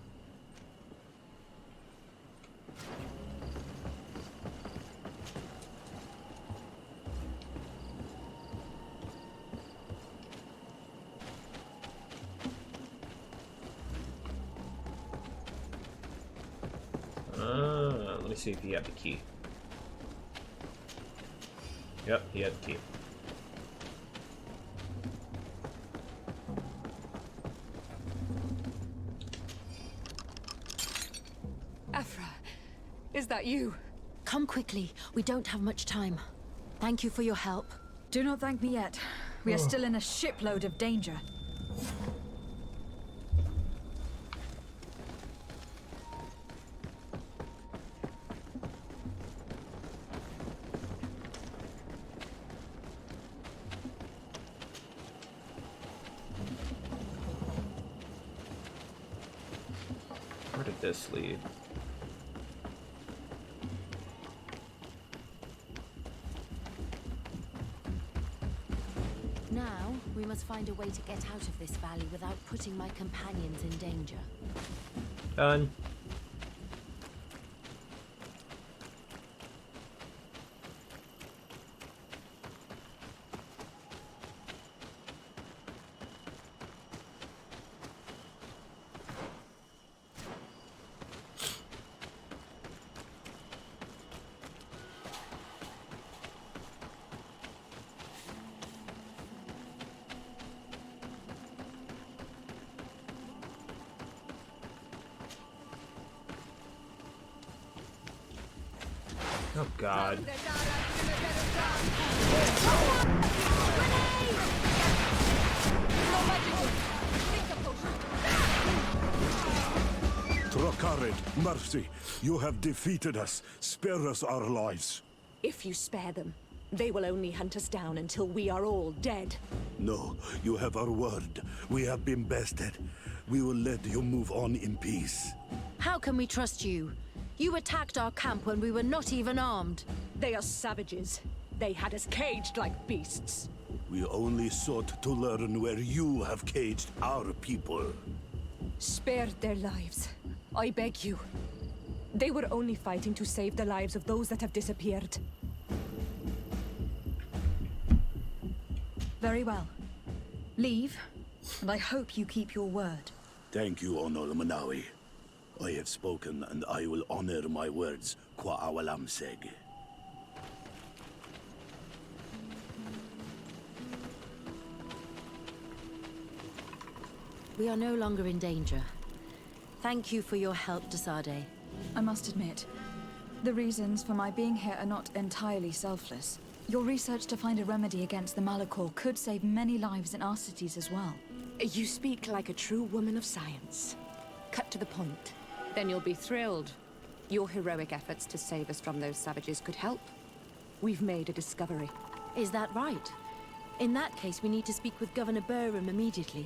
Let me see if he had the key. Yep, he had the key. Afra, is that you? Come quickly. We don't have much time. Thank you for your help. Do not thank me yet. We are still in a shipload of danger. Where did this lead? Now, we must find a way to get out of this valley without putting my companions in danger. Done. Oh God. Trokarid, mercy, you have defeated us. Spare us our lives. If you spare them, they will only hunt us down until we are all dead. No, you have our word. We have been bested. We will let you move on in peace. How can we trust you? You attacked our camp when we were not even armed. They are savages. They had us caged like beasts. We only sought to learn where you have caged our people. Spare their lives. I beg you. They were only fighting to save the lives of those that have disappeared. Very well. Leave, and I hope you keep your word. Thank you, Onol Manawi. I have spoken, and I will honor my words, Kwa awalam seg. We are no longer in danger. Thank you for your help, Desade. I must admit, the reasons for my being here are not entirely selfless. Your research to find a remedy against the Malachor could save many lives in our cities as well. You speak like a true woman of science. Cut to the point. Then you'll be thrilled. Your heroic efforts to save us from those savages could help. We've made a discovery. Is that right? In that case, we need to speak with Governor Burham immediately.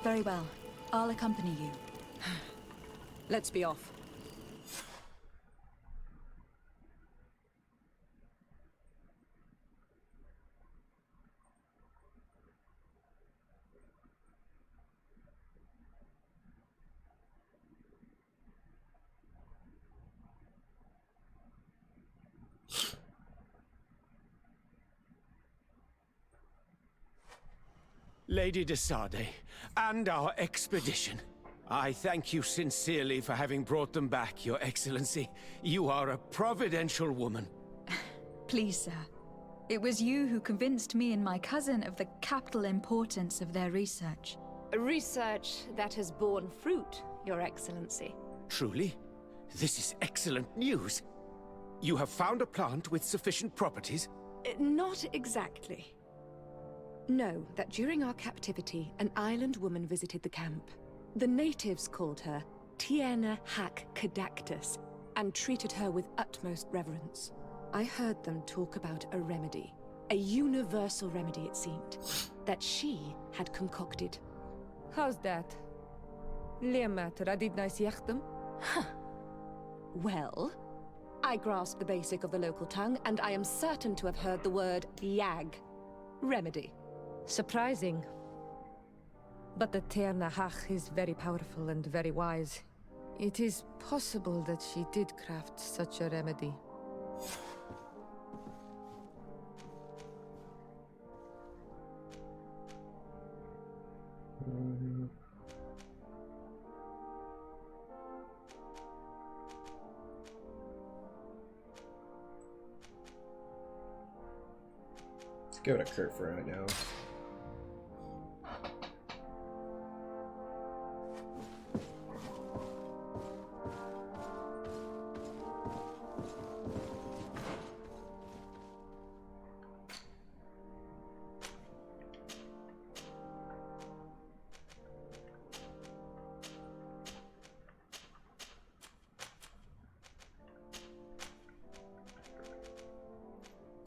Very well. I'll accompany you. Let's be off. Lady Desade, and our expedition. I thank you sincerely for having brought them back, Your Excellency. You are a providential woman. Please, sir. It was you who convinced me and my cousin of the capital importance of their research. Research that has borne fruit, Your Excellency. Truly? This is excellent news. You have found a plant with sufficient properties? Not exactly. Know that during our captivity, an island woman visited the camp. The natives called her Tiena Hack Kadactus and treated her with utmost reverence. I heard them talk about a remedy, a universal remedy it seemed, that she had concocted. How's that? Huh. Well, I grasp the basic of the local tongue, and I am certain to have heard the word yag, remedy. Surprising. But the Tiena Hack is very powerful and very wise. It is possible that she did craft such a remedy. Give it a crit for right now.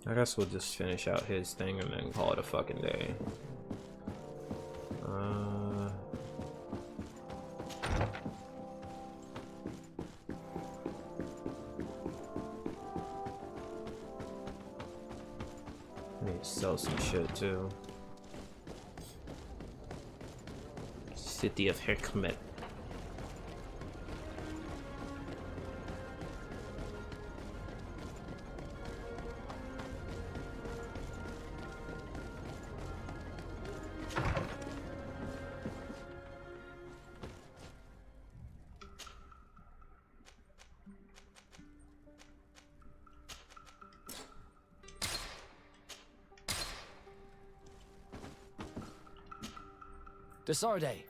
I guess we'll just finish out his thing and then call it a fucking day. I need to sell some shit too. City of Hikmet. Desarde,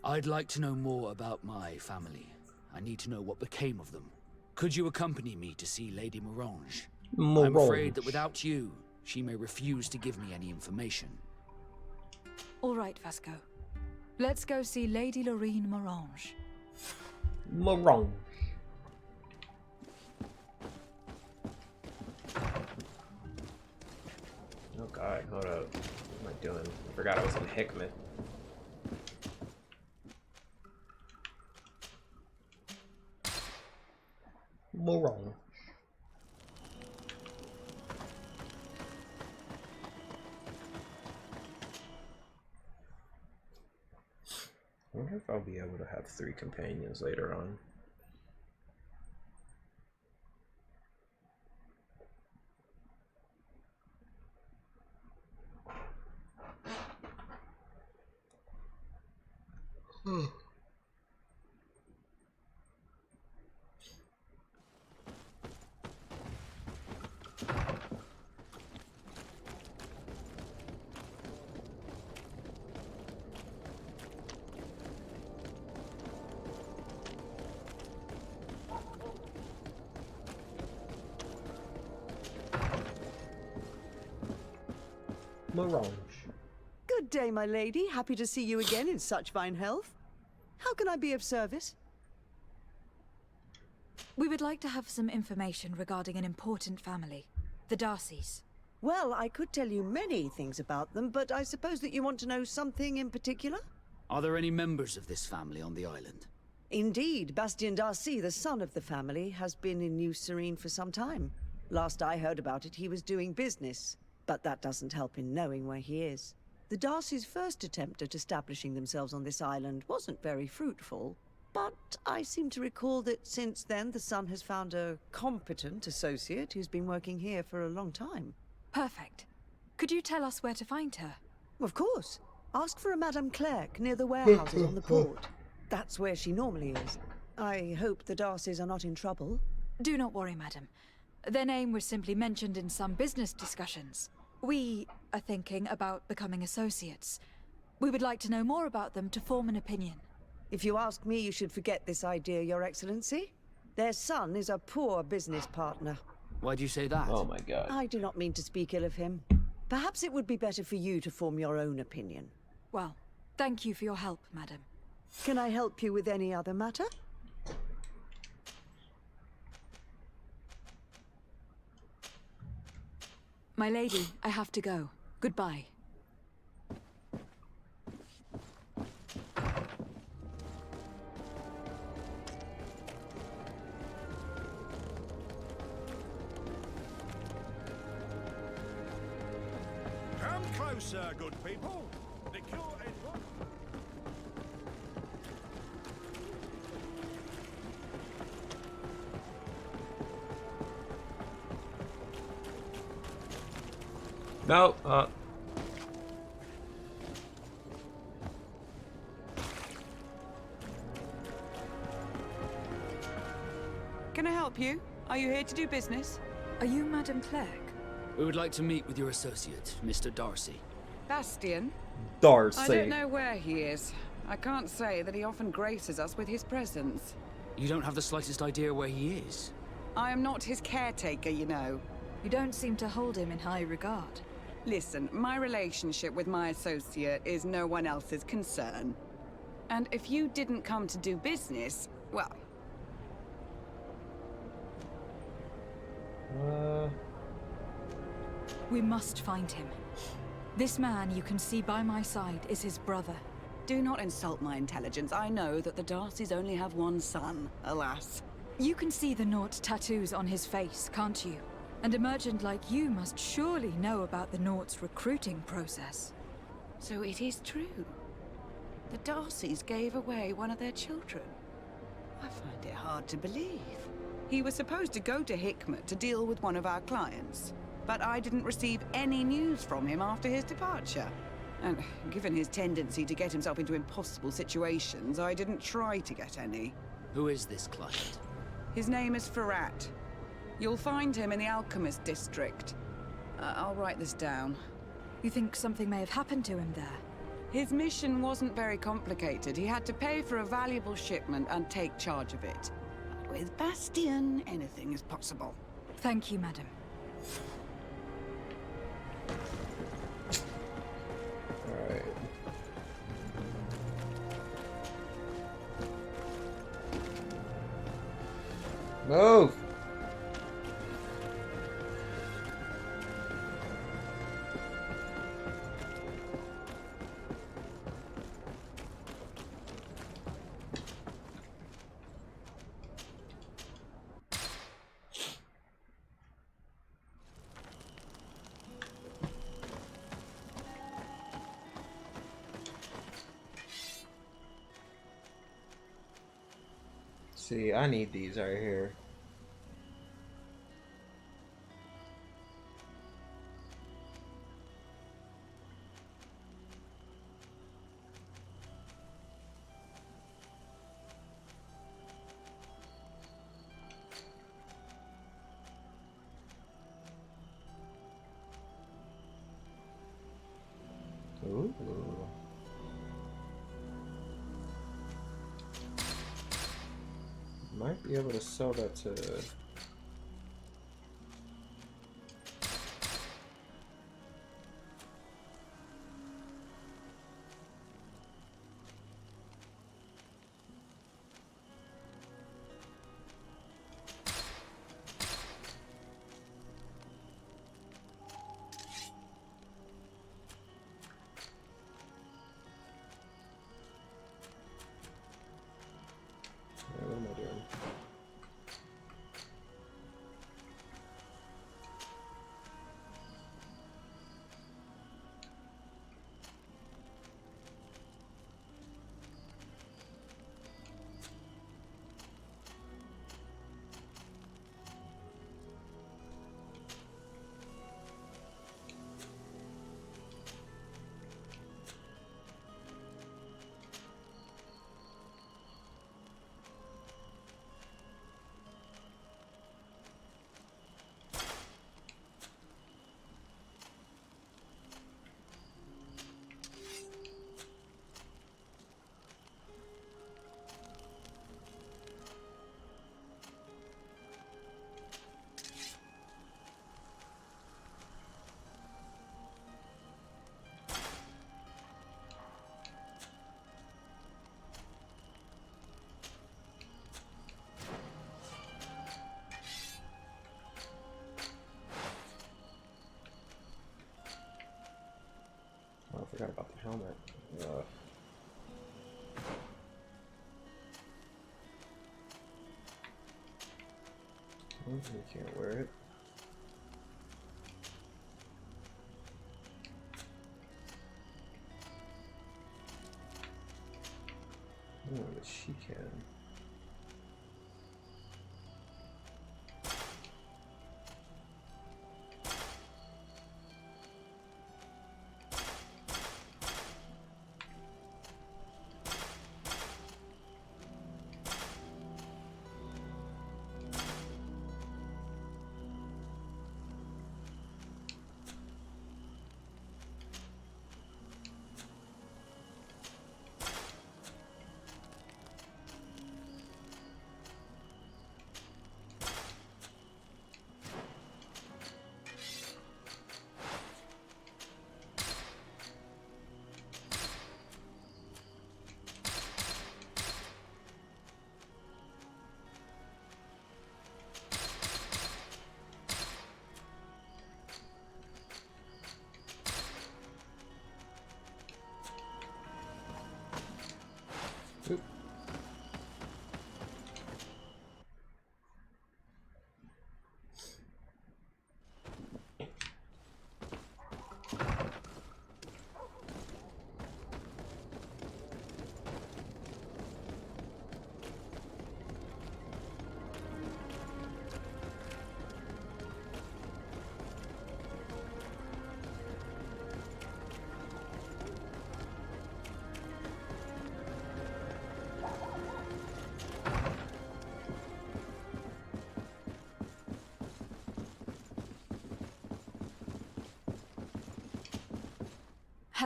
I'd like to know more about my family. I need to know what became of them. Could you accompany me to see Lady Morange? I'm afraid that without you, she may refuse to give me any information. All right, Vasco. Let's go see Lady Lorraine Morange. Morange. Oh god, hold up. What am I doing? I forgot I was in Hikmet. Morange. I wonder if I'll be able to have 3 companions later on. Morange. Good day, my lady. Happy to see you again in such fine health. How can I be of service? We would like to have some information regarding an important family, the Darcys. Well, I could tell you many things about them, but I suppose that you want to know something in particular? Are there any members of this family on the island? Indeed, Bastien Darcy, the son of the family, has been in New Serene for some time. Last I heard about it, he was doing business. But that doesn't help in knowing where he is. The Darcys' first attempt at establishing themselves on this island wasn't very fruitful, but I seem to recall that since then the son has found a competent associate who's been working here for a long time. Perfect. Could you tell us where to find her? Of course. Ask for a Madame Clerc near the warehouses on the port. That's where she normally is. I hope the Darcys are not in trouble. Do not worry, madam. Their name was simply mentioned in some business discussions. We are thinking about becoming associates. We would like to know more about them to form an opinion. If you ask me, you should forget this idea, Your Excellency. Their son is a poor business partner. Why do you say that? Oh my god. I do not mean to speak ill of him. Perhaps it would be better for you to form your own opinion. Well, thank you for your help, madam. Can I help you with any other matter? My lady, I have to go. Goodbye. Come closer, good people. The cure is what? No, Can I help you? Are you here to do business? Are you Madame Clerc? We would like to meet with your associate, Mr. Darcy. Bastian? Darcy. I don't know where he is. I can't say that he often graces us with his presence. You don't have the slightest idea where he is? I am not his caretaker, you know. You don't seem to hold him in high regard. Listen, my relationship with my associate is no one else's concern. And if you didn't come to do business, well... We must find him. This man you can see by my side is his brother. Do not insult my intelligence. I know that the Darcys only have one son, alas. You can see the Naught tattoos on his face, can't you? And a merchant like you must surely know about the Naught's recruiting process. So it is true. The Darcys gave away one of their children. I find it hard to believe. He was supposed to go to Hikmet to deal with one of our clients, but I didn't receive any news from him after his departure. And given his tendency to get himself into impossible situations, I didn't try to get any. Who is this client? His name is Ferrat. You'll find him in the Alchemist District. I'll write this down. You think something may have happened to him there? His mission wasn't very complicated. He had to pay for a valuable shipment and take charge of it. With Bastian, anything is possible. Thank you, madam. Alright. Move! See, I need these right here. Ooh. Might be able to sell that to... What am I doing? Oh, I forgot about the helmet. You can't wear it. Oh, but she can.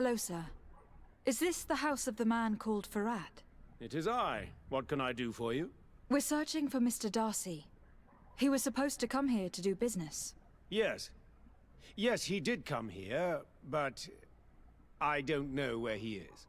Hello, sir. Is this the house of the man called Farad? It is I. What can I do for you? We're searching for Mr. Darcy. He was supposed to come here to do business. Yes. Yes, he did come here, but I don't know where he is.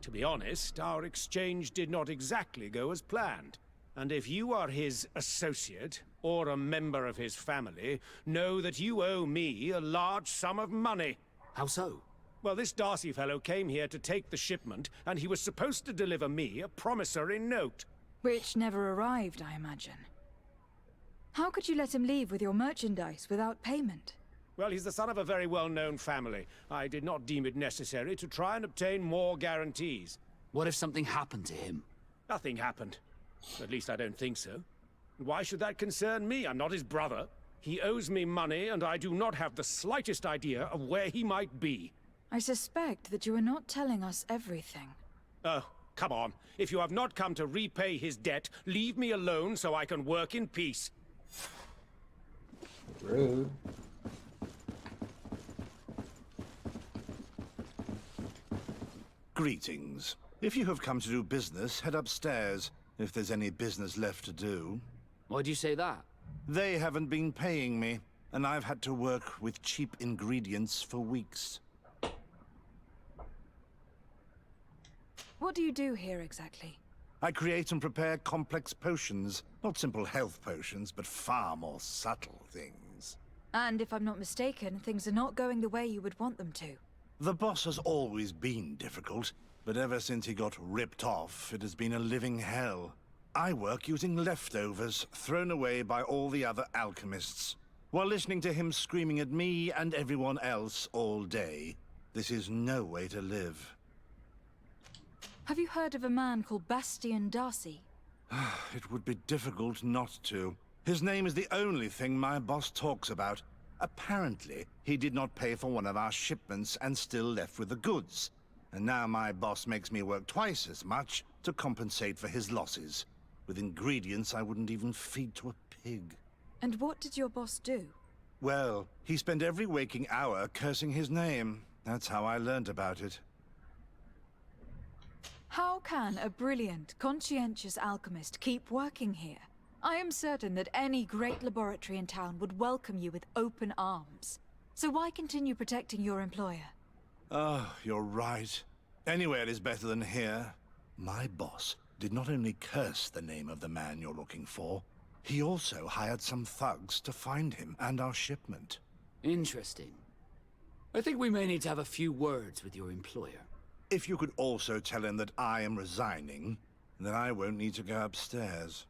To be honest, our exchange did not exactly go as planned. And if you are his associate, or a member of his family, know that you owe me a large sum of money. How so? Well, this Darcy fellow came here to take the shipment, and he was supposed to deliver me a promissory note. Which never arrived, I imagine. How could you let him leave with your merchandise without payment? Well, he's the son of a very well-known family. I did not deem it necessary to try and obtain more guarantees. What if something happened to him? Nothing happened. At least I don't think so. Why should that concern me? I'm not his brother. He owes me money, and I do not have the slightest idea of where he might be. I suspect that you are not telling us everything. Oh, come on. If you have not come to repay his debt, leave me alone so I can work in peace. Rude. Greetings. If you have come to do business, head upstairs, if there's any business left to do. Why'd you say that? They haven't been paying me, and I've had to work with cheap ingredients for weeks. What do you do here exactly? I create and prepare complex potions. Not simple health potions, but far more subtle things. And if I'm not mistaken, things are not going the way you would want them to. The boss has always been difficult, but ever since he got ripped off, it has been a living hell. I work using leftovers thrown away by all the other alchemists, while listening to him screaming at me and everyone else all day. This is no way to live. Have you heard of a man called Bastian Darcy? It would be difficult not to. His name is the only thing my boss talks about. Apparently, he did not pay for one of our shipments and still left with the goods. And now my boss makes me work twice as much to compensate for his losses, with ingredients I wouldn't even feed to a pig. And what did your boss do? Well, he spent every waking hour cursing his name. That's how I learned about it. How can a brilliant, conscientious alchemist keep working here? I am certain that any great laboratory in town would welcome you with open arms. So why continue protecting your employer? Oh, you're right. Anywhere is better than here. My boss did not only curse the name of the man you're looking for, he also hired some thugs to find him and our shipment. Interesting. I think we may need to have a few words with your employer. If you could also tell him that I am resigning, then I won't need to go upstairs.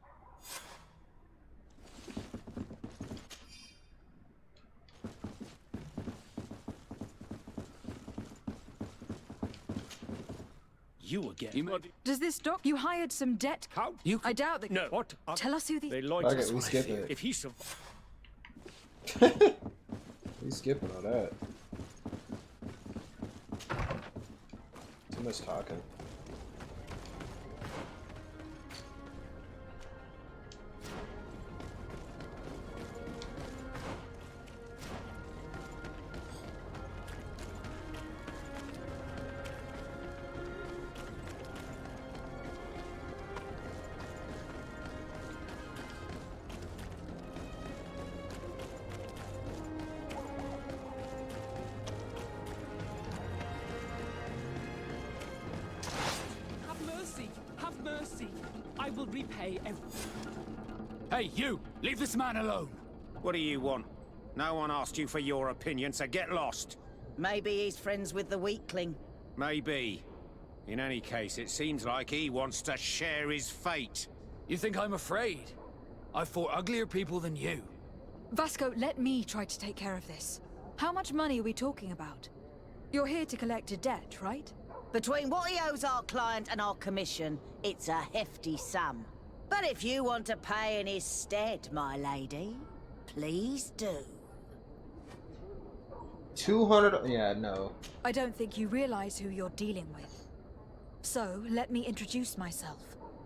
You again? Does this you hired some debt? How? I doubt that. No. What? Tell us who the... They lied Okay, to us. we skip it. If he We skipping all that. Too much talking. I will repay everything. Hey, you! Leave this man alone! What do you want? No one asked you for your opinion, so get lost. Maybe he's friends with the weakling. Maybe. In any case, it seems like he wants to share his fate. You think I'm afraid? I've fought uglier people than you. Vasco, let me try to take care of this. How much money are we talking about? You're here to collect a debt, right? Between what he owes our client and our commission, it's a hefty sum. But if you want to pay in his stead, my lady, please do. 200? Yeah, no. I don't think you realize who you're dealing with. So, let me introduce myself.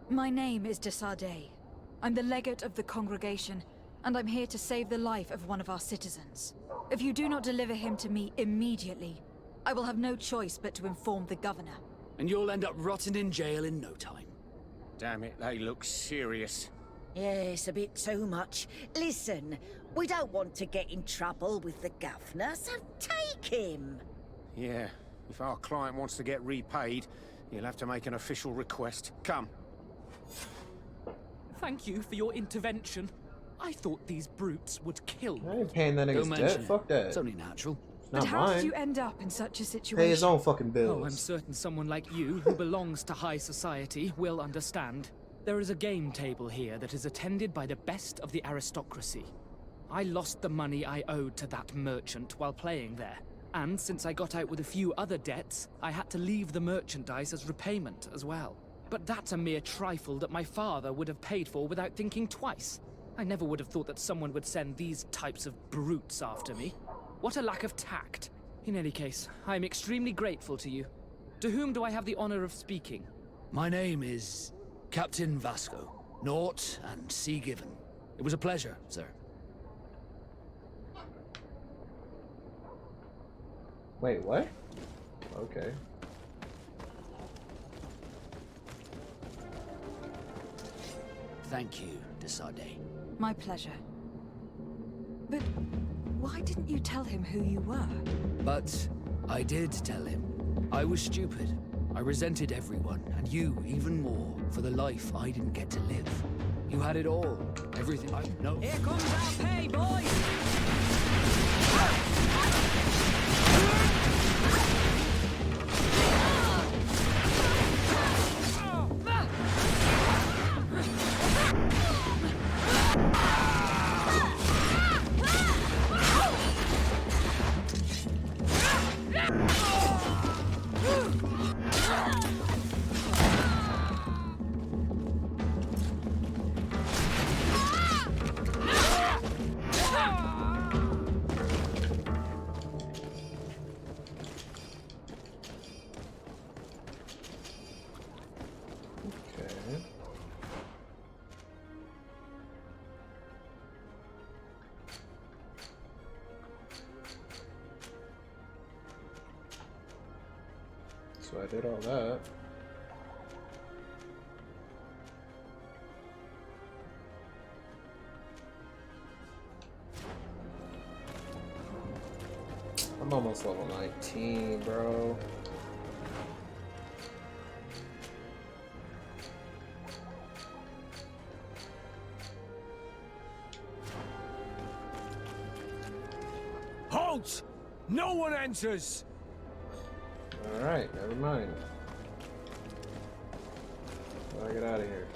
My name is de Sardet. I'm the legate of the congregation, and I'm here to save the life of one of our citizens. If you do not deliver him to me immediately, I will have no choice but to inform the governor. And you'll end up rotting in jail in no time. Damn it, they look serious. Yes, a bit too much. Listen, we don't want to get in trouble with the governor, so take him. Yeah, if our client wants to get repaid, he'll have to make an official request. Come. Thank you for your intervention. I thought these brutes would kill me. I ain't paying that nigga's debt. Fuck that. It's only natural. It's But not how mine. did you end up in such a situation? Pay his own fucking bills. Oh, I'm certain someone like you, who belongs to high society, will understand. There is a game table here that is attended by the best of the aristocracy. I lost the money I owed to that merchant while playing there. And since I got out with a few other debts, I had to leave the merchandise as repayment as well. But that's a mere trifle that my father would have paid for without thinking twice. I never would have thought that someone would send these types of brutes after me. What a lack of tact. In any case, I am extremely grateful to you. To whom do I have the honor of speaking? My name is Captain Vasco. Naught and Sea Given. It was a pleasure, sir. Wait, what? Okay. Thank you, Desade. My pleasure. But why didn't you tell him who you were? But I did tell him. I was stupid. I resented everyone, and you even more, for the life I didn't get to live. You had it all. Everything I know. Here comes our pay, boys! So I did all that. I'm almost level 19, bro. Halt! No one enters! Alright, never mind. Gotta get out of here.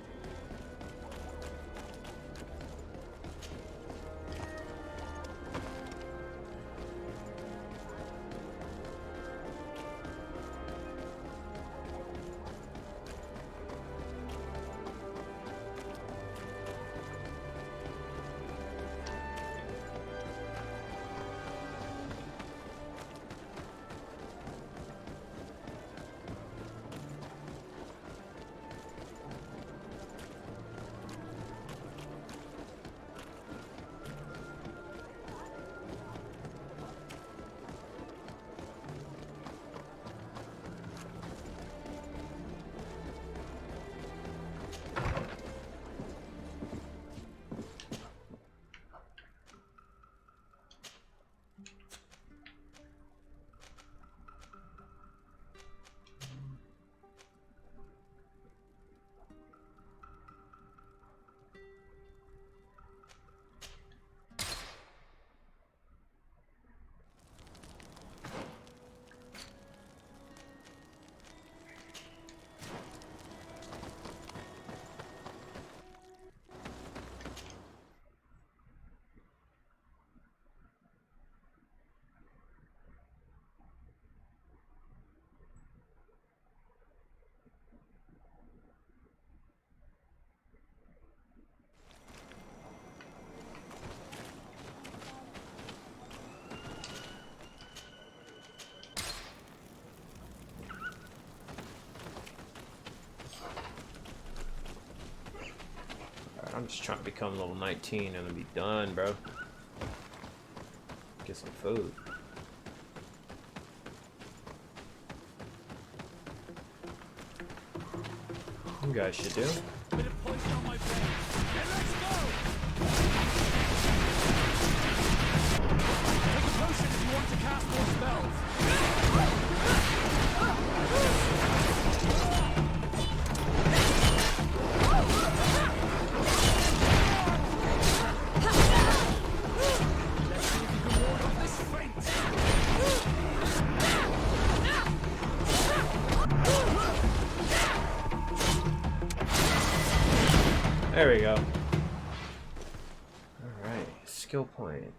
I'm just trying to become level 19 and then be done, bro. Get some food. You guys should do. Bit of poison on my brain. And let's go! Take a potion if you want to cast more spells. Let's see if you can ward off this feint. There we go. Alright, skill point.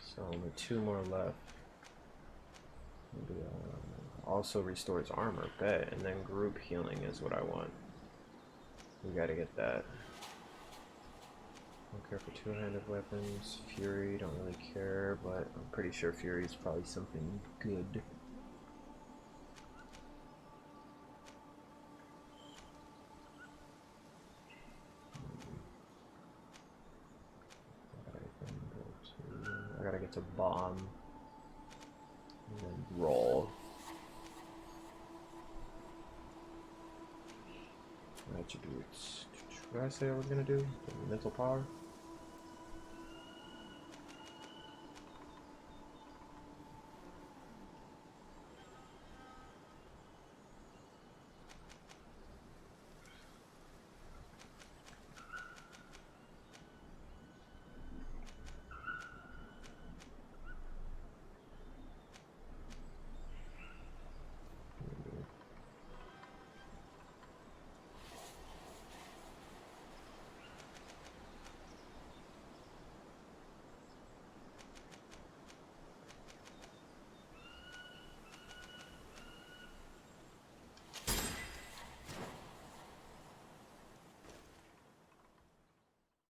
So only 2 more left. Maybe, also restores armor, bet, and then group healing is what I want. We gotta get that. Don't care for two-handed weapons. Fury, don't really care, but I'm pretty sure Fury is probably something good. I gotta get to bomb and then roll. Attributes. What did I say I was gonna do? Mental power?